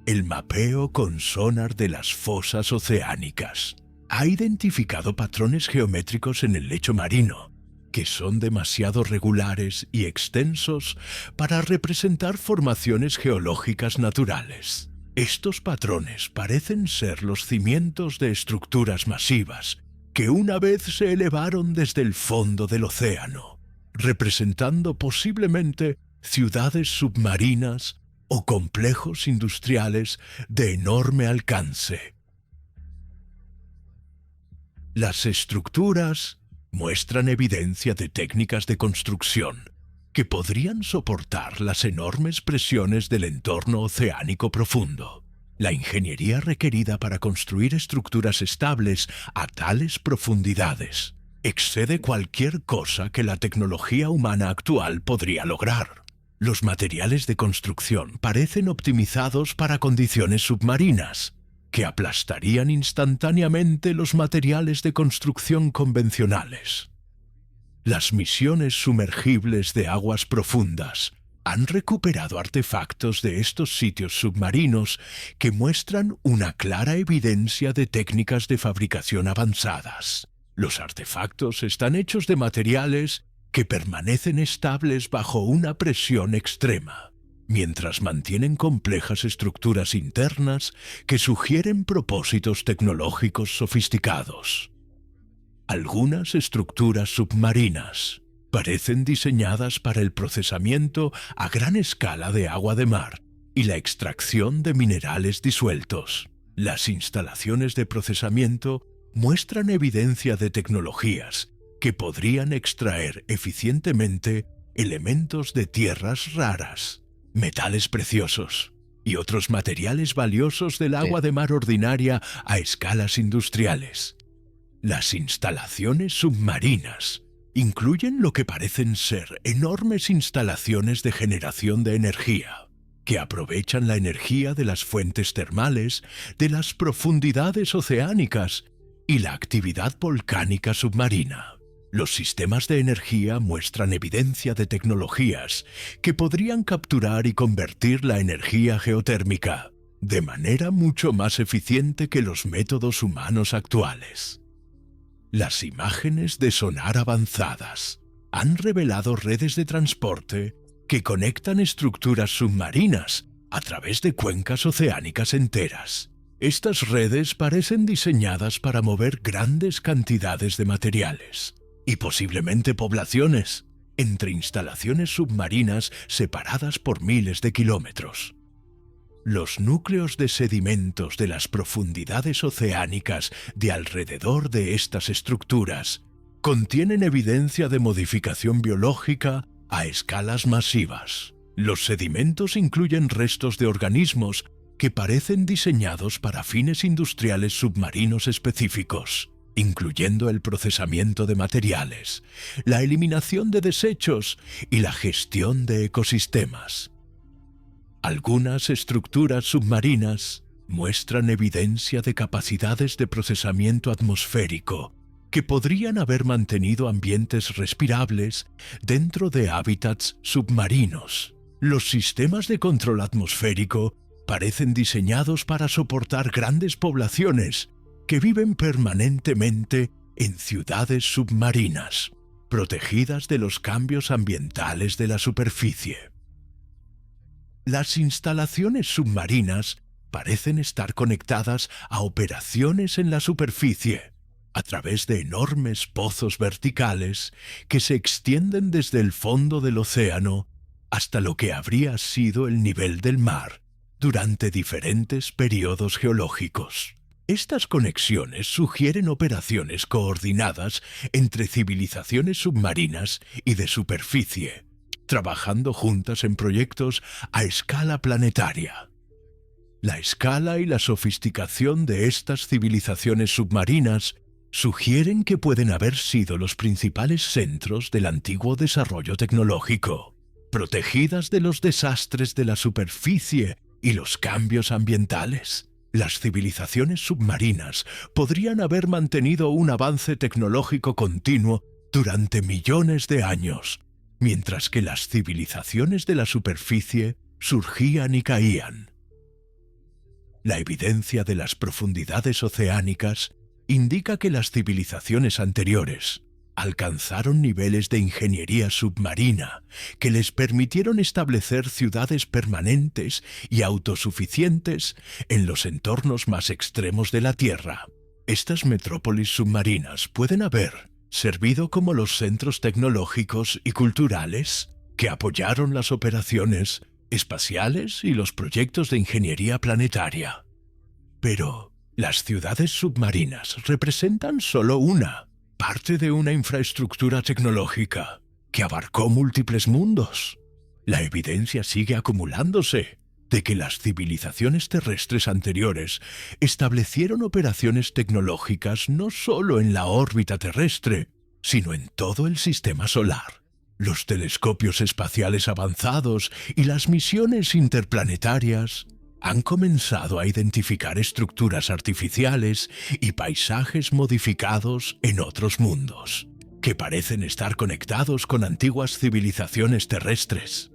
El mapeo con sonar de las fosas oceánicas ha identificado patrones geométricos en el lecho marino que son demasiado regulares y extensos para representar formaciones geológicas naturales. Estos patrones parecen ser los cimientos de estructuras masivas que una vez se elevaron desde el fondo del océano, representando posiblemente ciudades submarinas o complejos industriales de enorme alcance. Las estructuras muestran evidencia de técnicas de construcción que podrían soportar las enormes presiones del entorno oceánico profundo. La ingeniería requerida para construir estructuras estables a tales profundidades excede cualquier cosa que la tecnología humana actual podría lograr. Los materiales de construcción parecen optimizados para condiciones submarinas, que aplastarían instantáneamente los materiales de construcción convencionales. Las misiones sumergibles de aguas profundas han recuperado artefactos de estos sitios submarinos que muestran una clara evidencia de técnicas de fabricación avanzadas. Los artefactos están hechos de materiales que permanecen estables bajo una presión extrema, mientras mantienen complejas estructuras internas que sugieren propósitos tecnológicos sofisticados. Algunas estructuras submarinas parecen diseñadas para el procesamiento a gran escala de agua de mar y la extracción de minerales disueltos. Las instalaciones de procesamiento muestran evidencia de tecnologías que podrían extraer eficientemente elementos de tierras raras, metales preciosos y otros materiales valiosos del agua de mar ordinaria a escalas industriales. Las instalaciones submarinas incluyen lo que parecen ser enormes instalaciones de generación de energía, que aprovechan la energía de las fuentes termales de las profundidades oceánicas y la actividad volcánica submarina. Los sistemas de energía muestran evidencia de tecnologías que podrían capturar y convertir la energía geotérmica de manera mucho más eficiente que los métodos humanos actuales. Las imágenes de sonar avanzadas han revelado redes de transporte que conectan estructuras submarinas a través de cuencas oceánicas enteras. Estas redes parecen diseñadas para mover grandes cantidades de materiales y posiblemente poblaciones entre instalaciones submarinas separadas por miles de kilómetros. Los núcleos de sedimentos de las profundidades oceánicas de alrededor de estas estructuras contienen evidencia de modificación biológica a escalas masivas. Los sedimentos incluyen restos de organismos que parecen diseñados para fines industriales submarinos específicos, incluyendo el procesamiento de materiales, la eliminación de desechos y la gestión de ecosistemas. Algunas estructuras submarinas muestran evidencia de capacidades de procesamiento atmosférico que podrían haber mantenido ambientes respirables dentro de hábitats submarinos. Los sistemas de control atmosférico parecen diseñados para soportar grandes poblaciones que viven permanentemente en ciudades submarinas, protegidas de los cambios ambientales de la superficie. Las instalaciones submarinas parecen estar conectadas a operaciones en la superficie, a través de enormes pozos verticales que se extienden desde el fondo del océano hasta lo que habría sido el nivel del mar durante diferentes periodos geológicos. Estas conexiones sugieren operaciones coordinadas entre civilizaciones submarinas y de superficie, trabajando juntas en proyectos a escala planetaria. La escala y la sofisticación de estas civilizaciones submarinas sugieren que pueden haber sido los principales centros del antiguo desarrollo tecnológico, protegidas de los desastres de la superficie y los cambios ambientales. Las civilizaciones submarinas podrían haber mantenido un avance tecnológico continuo durante millones de años, mientras que las civilizaciones de la superficie surgían y caían. La evidencia de las profundidades oceánicas indica que las civilizaciones anteriores alcanzaron niveles de ingeniería submarina que les permitieron establecer ciudades permanentes y autosuficientes en los entornos más extremos de la Tierra. Estas metrópolis submarinas pueden haber servido como los centros tecnológicos y culturales que apoyaron las operaciones espaciales y los proyectos de ingeniería planetaria. Pero las ciudades submarinas representan solo una parte de una infraestructura tecnológica que abarcó múltiples mundos. La evidencia sigue acumulándose de que las civilizaciones terrestres anteriores establecieron operaciones tecnológicas no solo en la órbita terrestre, sino en todo el sistema solar. Los telescopios espaciales avanzados y las misiones interplanetarias han comenzado a identificar estructuras artificiales y paisajes modificados en otros mundos, que parecen estar conectados con antiguas civilizaciones terrestres.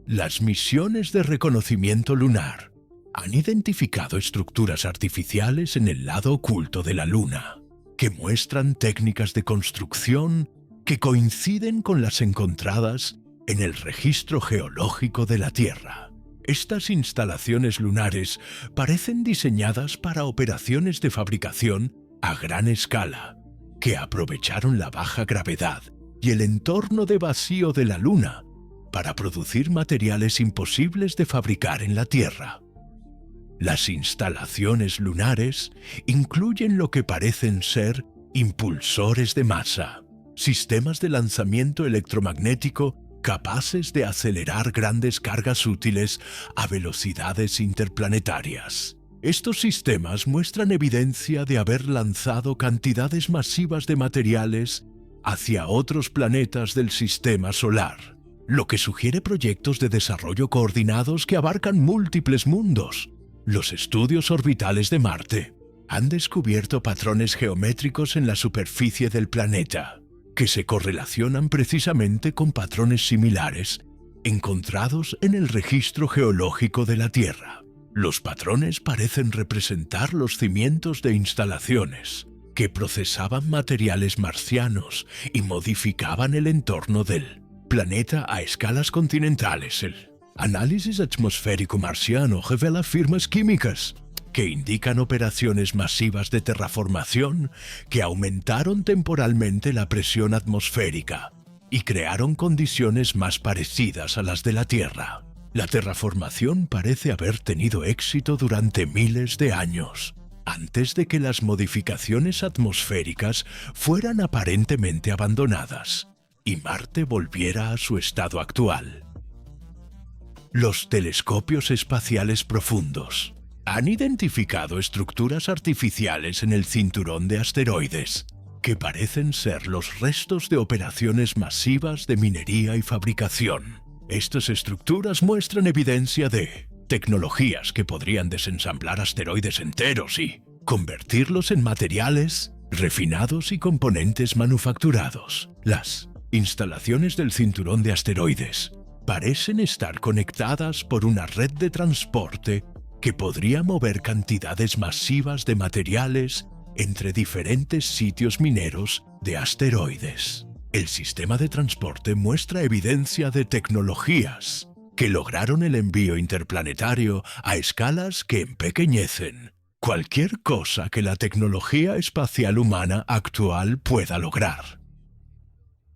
Las misiones de reconocimiento lunar han identificado estructuras artificiales en el lado oculto de la Luna, que muestran técnicas de construcción que coinciden con las encontradas en el registro geológico de la Tierra. Estas instalaciones lunares parecen diseñadas para operaciones de fabricación a gran escala, que aprovecharon la baja gravedad y el entorno de vacío de la Luna para producir materiales imposibles de fabricar en la Tierra. Las instalaciones lunares incluyen lo que parecen ser impulsores de masa, sistemas de lanzamiento electromagnético capaces de acelerar grandes cargas útiles a velocidades interplanetarias. Estos sistemas muestran evidencia de haber lanzado cantidades masivas de materiales hacia otros planetas del sistema solar, lo que sugiere proyectos de desarrollo coordinados que abarcan múltiples mundos. Los estudios orbitales de Marte han descubierto patrones geométricos en la superficie del planeta, que se correlacionan precisamente con patrones similares encontrados en el registro geológico de la Tierra. Los patrones parecen representar los cimientos de instalaciones que procesaban materiales marcianos y modificaban el entorno del planeta a escalas continentales. El análisis atmosférico marciano revela firmas químicas que indican operaciones masivas de terraformación que aumentaron temporalmente la presión atmosférica y crearon condiciones más parecidas a las de la Tierra. La terraformación parece haber tenido éxito durante miles de años, antes de que las modificaciones atmosféricas fueran aparentemente abandonadas y Marte volviera a su estado actual. Los telescopios espaciales profundos han identificado estructuras artificiales en el cinturón de asteroides, que parecen ser los restos de operaciones masivas de minería y fabricación. Estas estructuras muestran evidencia de tecnologías que podrían desensamblar asteroides enteros y convertirlos en materiales refinados y componentes manufacturados. Las instalaciones del cinturón de asteroides parecen estar conectadas por una red de transporte que podría mover cantidades masivas de materiales entre diferentes sitios mineros de asteroides. El sistema de transporte muestra evidencia de tecnologías que lograron el envío interplanetario a escalas que empequeñecen cualquier cosa que la tecnología espacial humana actual pueda lograr.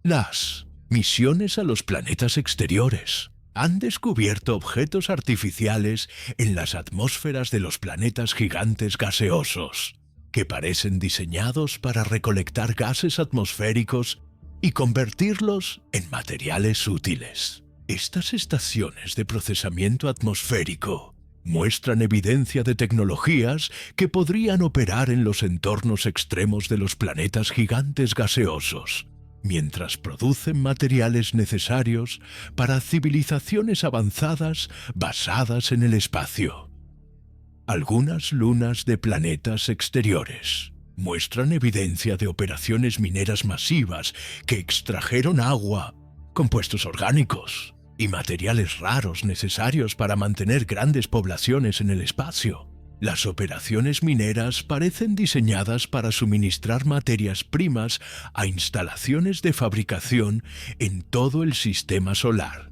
Las misiones a los planetas exteriores han descubierto objetos artificiales en las atmósferas de los planetas gigantes gaseosos, que parecen diseñados para recolectar gases atmosféricos y convertirlos en materiales útiles. Estas estaciones de procesamiento atmosférico muestran evidencia de tecnologías que podrían operar en los entornos extremos de los planetas gigantes gaseosos, mientras producen materiales necesarios para civilizaciones avanzadas basadas en el espacio. Algunas lunas de planetas exteriores muestran evidencia de operaciones mineras masivas que extrajeron agua, compuestos orgánicos y materiales raros necesarios para mantener grandes poblaciones en el espacio. Las operaciones mineras parecen diseñadas para suministrar materias primas a instalaciones de fabricación en todo el sistema solar.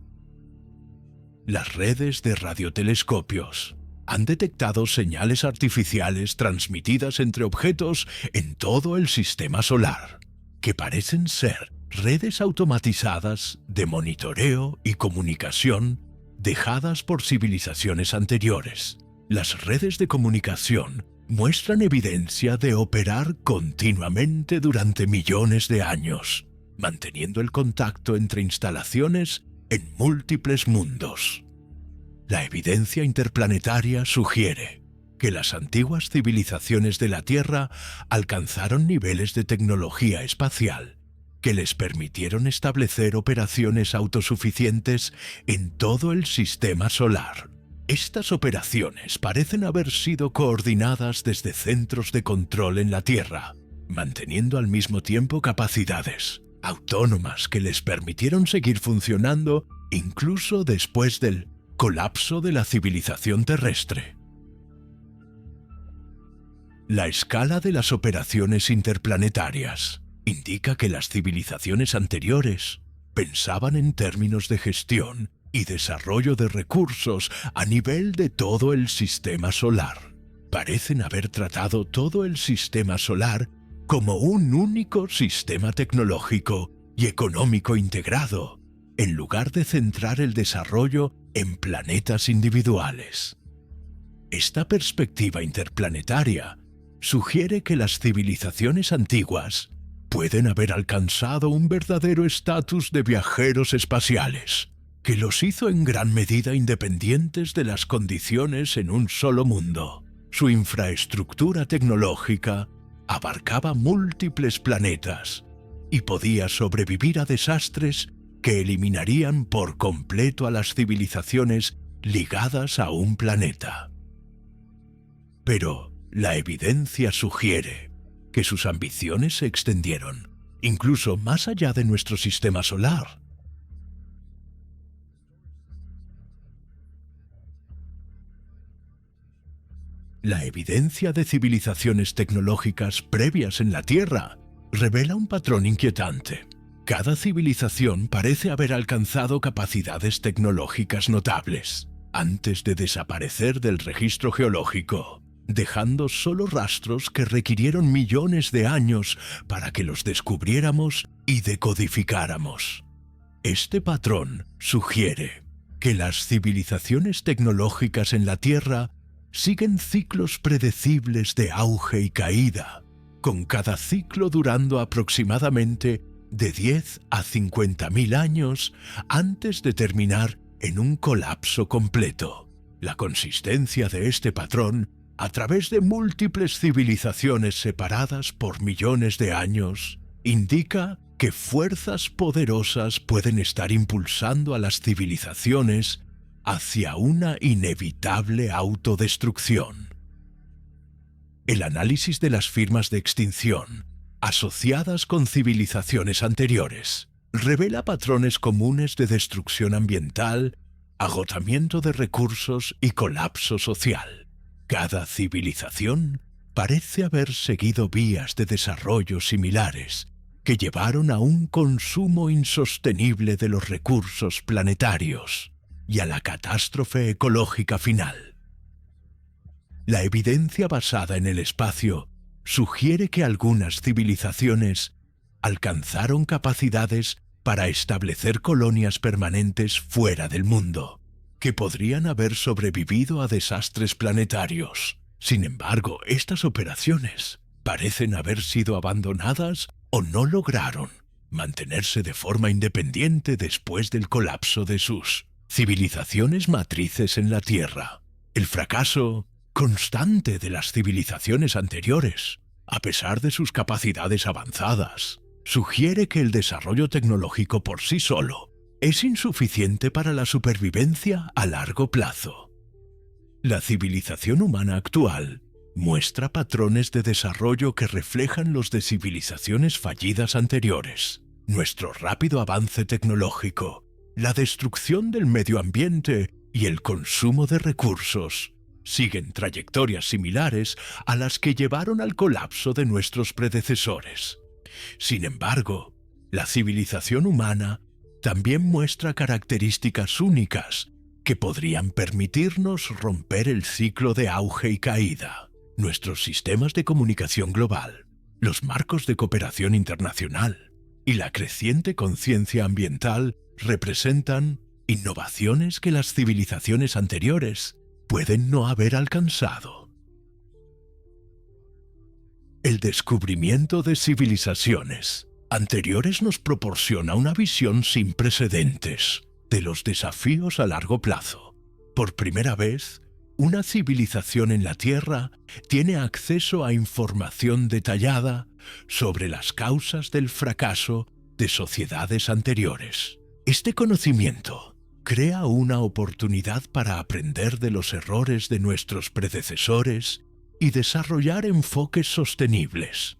Las redes de radiotelescopios han detectado señales artificiales transmitidas entre objetos en todo el sistema solar, que parecen ser redes automatizadas de monitoreo y comunicación dejadas por civilizaciones anteriores. Las redes de comunicación muestran evidencia de operar continuamente durante millones de años, manteniendo el contacto entre instalaciones en múltiples mundos. La evidencia interplanetaria sugiere que las antiguas civilizaciones de la Tierra alcanzaron niveles de tecnología espacial que les permitieron establecer operaciones autosuficientes en todo el sistema solar. Estas operaciones parecen haber sido coordinadas desde centros de control en la Tierra, manteniendo al mismo tiempo capacidades autónomas que les permitieron seguir funcionando incluso después del colapso de la civilización terrestre. La escala de las operaciones interplanetarias indica que las civilizaciones anteriores pensaban en términos de gestión y desarrollo de recursos a nivel de todo el sistema solar. Parecen haber tratado todo el sistema solar como un único sistema tecnológico y económico integrado, en lugar de centrar el desarrollo en planetas individuales. Esta perspectiva interplanetaria sugiere que las civilizaciones antiguas pueden haber alcanzado un verdadero estatus de viajeros espaciales, que los hizo en gran medida independientes de las condiciones en un solo mundo. Su infraestructura tecnológica abarcaba múltiples planetas y podía sobrevivir a desastres que eliminarían por completo a las civilizaciones ligadas a un planeta. Pero la evidencia sugiere que sus ambiciones se extendieron incluso más allá de nuestro sistema solar. La evidencia de civilizaciones tecnológicas previas en la Tierra revela un patrón inquietante. Cada civilización parece haber alcanzado capacidades tecnológicas notables antes de desaparecer del registro geológico, dejando solo rastros que requirieron millones de años para que los descubriéramos y decodificáramos. Este patrón sugiere que las civilizaciones tecnológicas en la Tierra siguen ciclos predecibles de auge y caída, con cada ciclo durando aproximadamente de 10 a 50.000 años antes de terminar en un colapso completo. La consistencia de este patrón a través de múltiples civilizaciones separadas por millones de años indica que fuerzas poderosas pueden estar impulsando a las civilizaciones hacia una inevitable autodestrucción. El análisis de las firmas de extinción asociadas con civilizaciones anteriores revela patrones comunes de destrucción ambiental, agotamiento de recursos y colapso social. Cada civilización parece haber seguido vías de desarrollo similares que llevaron a un consumo insostenible de los recursos planetarios y a la catástrofe ecológica final. La evidencia basada en el espacio sugiere que algunas civilizaciones alcanzaron capacidades para establecer colonias permanentes fuera del mundo, que podrían haber sobrevivido a desastres planetarios. Sin embargo, estas operaciones parecen haber sido abandonadas o no lograron mantenerse de forma independiente después del colapso de sus civilizaciones matrices en la Tierra. El fracaso constante de las civilizaciones anteriores, a pesar de sus capacidades avanzadas, sugiere que el desarrollo tecnológico por sí solo es insuficiente para la supervivencia a largo plazo. La civilización humana actual muestra patrones de desarrollo que reflejan los de civilizaciones fallidas anteriores. Nuestro rápido avance tecnológico, la destrucción del medio ambiente y el consumo de recursos siguen trayectorias similares a las que llevaron al colapso de nuestros predecesores. Sin embargo, la civilización humana también muestra características únicas que podrían permitirnos romper el ciclo de auge y caída. Nuestros sistemas de comunicación global, los marcos de cooperación internacional y la creciente conciencia ambiental representan innovaciones que las civilizaciones anteriores pueden no haber alcanzado. El descubrimiento de civilizaciones anteriores nos proporciona una visión sin precedentes de los desafíos a largo plazo. Por primera vez, una civilización en la Tierra tiene acceso a información detallada sobre las causas del fracaso de sociedades anteriores. Este conocimiento crea una oportunidad para aprender de los errores de nuestros predecesores y desarrollar enfoques sostenibles.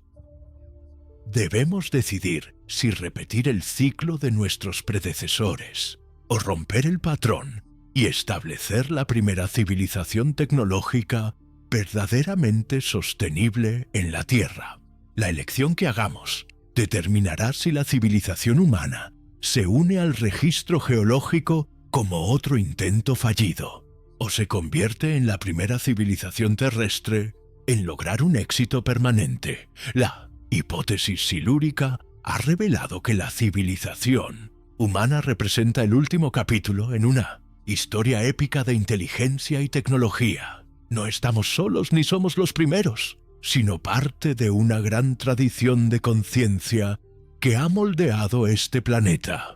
Debemos decidir si repetir el ciclo de nuestros predecesores o romper el patrón y establecer la primera civilización tecnológica verdaderamente sostenible en la Tierra. La elección que hagamos determinará si la civilización humana se une al registro geológico como otro intento fallido, o se convierte en la primera civilización terrestre en lograr un éxito permanente. La hipótesis silúrica ha revelado que la civilización humana representa el último capítulo en una historia épica de inteligencia y tecnología. No estamos solos ni somos los primeros, sino parte de una gran tradición de conciencia que ha moldeado este planeta.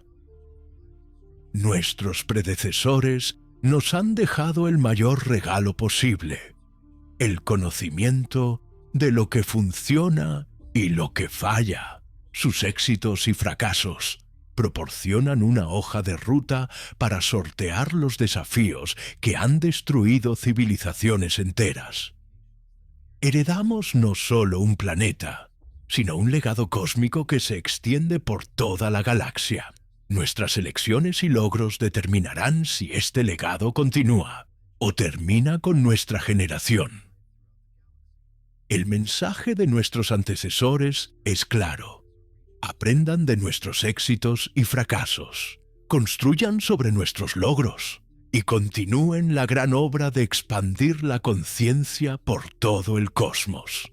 Nuestros predecesores nos han dejado el mayor regalo posible: el conocimiento de lo que funciona y lo que falla. Sus éxitos y fracasos proporcionan una hoja de ruta para sortear los desafíos que han destruido civilizaciones enteras. Heredamos no solo un planeta, sino un legado cósmico que se extiende por toda la galaxia. Nuestras elecciones y logros determinarán si este legado continúa o termina con nuestra generación. El mensaje de nuestros antecesores es claro: aprendan de nuestros éxitos y fracasos, construyan sobre nuestros logros y continúen la gran obra de expandir la conciencia por todo el cosmos.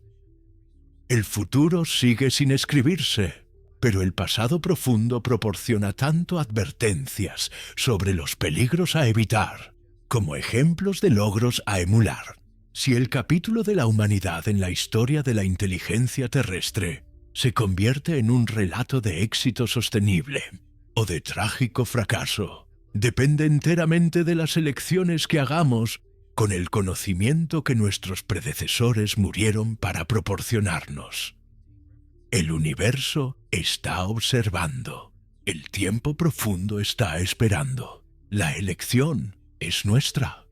El futuro sigue sin escribirse, pero el pasado profundo proporciona tanto advertencias sobre los peligros a evitar como ejemplos de logros a emular. Si el capítulo de la humanidad en la historia de la inteligencia terrestre se convierte en un relato de éxito sostenible o de trágico fracaso, depende enteramente de las elecciones que hagamos con el conocimiento que nuestros predecesores murieron para proporcionarnos. El universo está observando. El tiempo profundo está esperando. La elección es nuestra.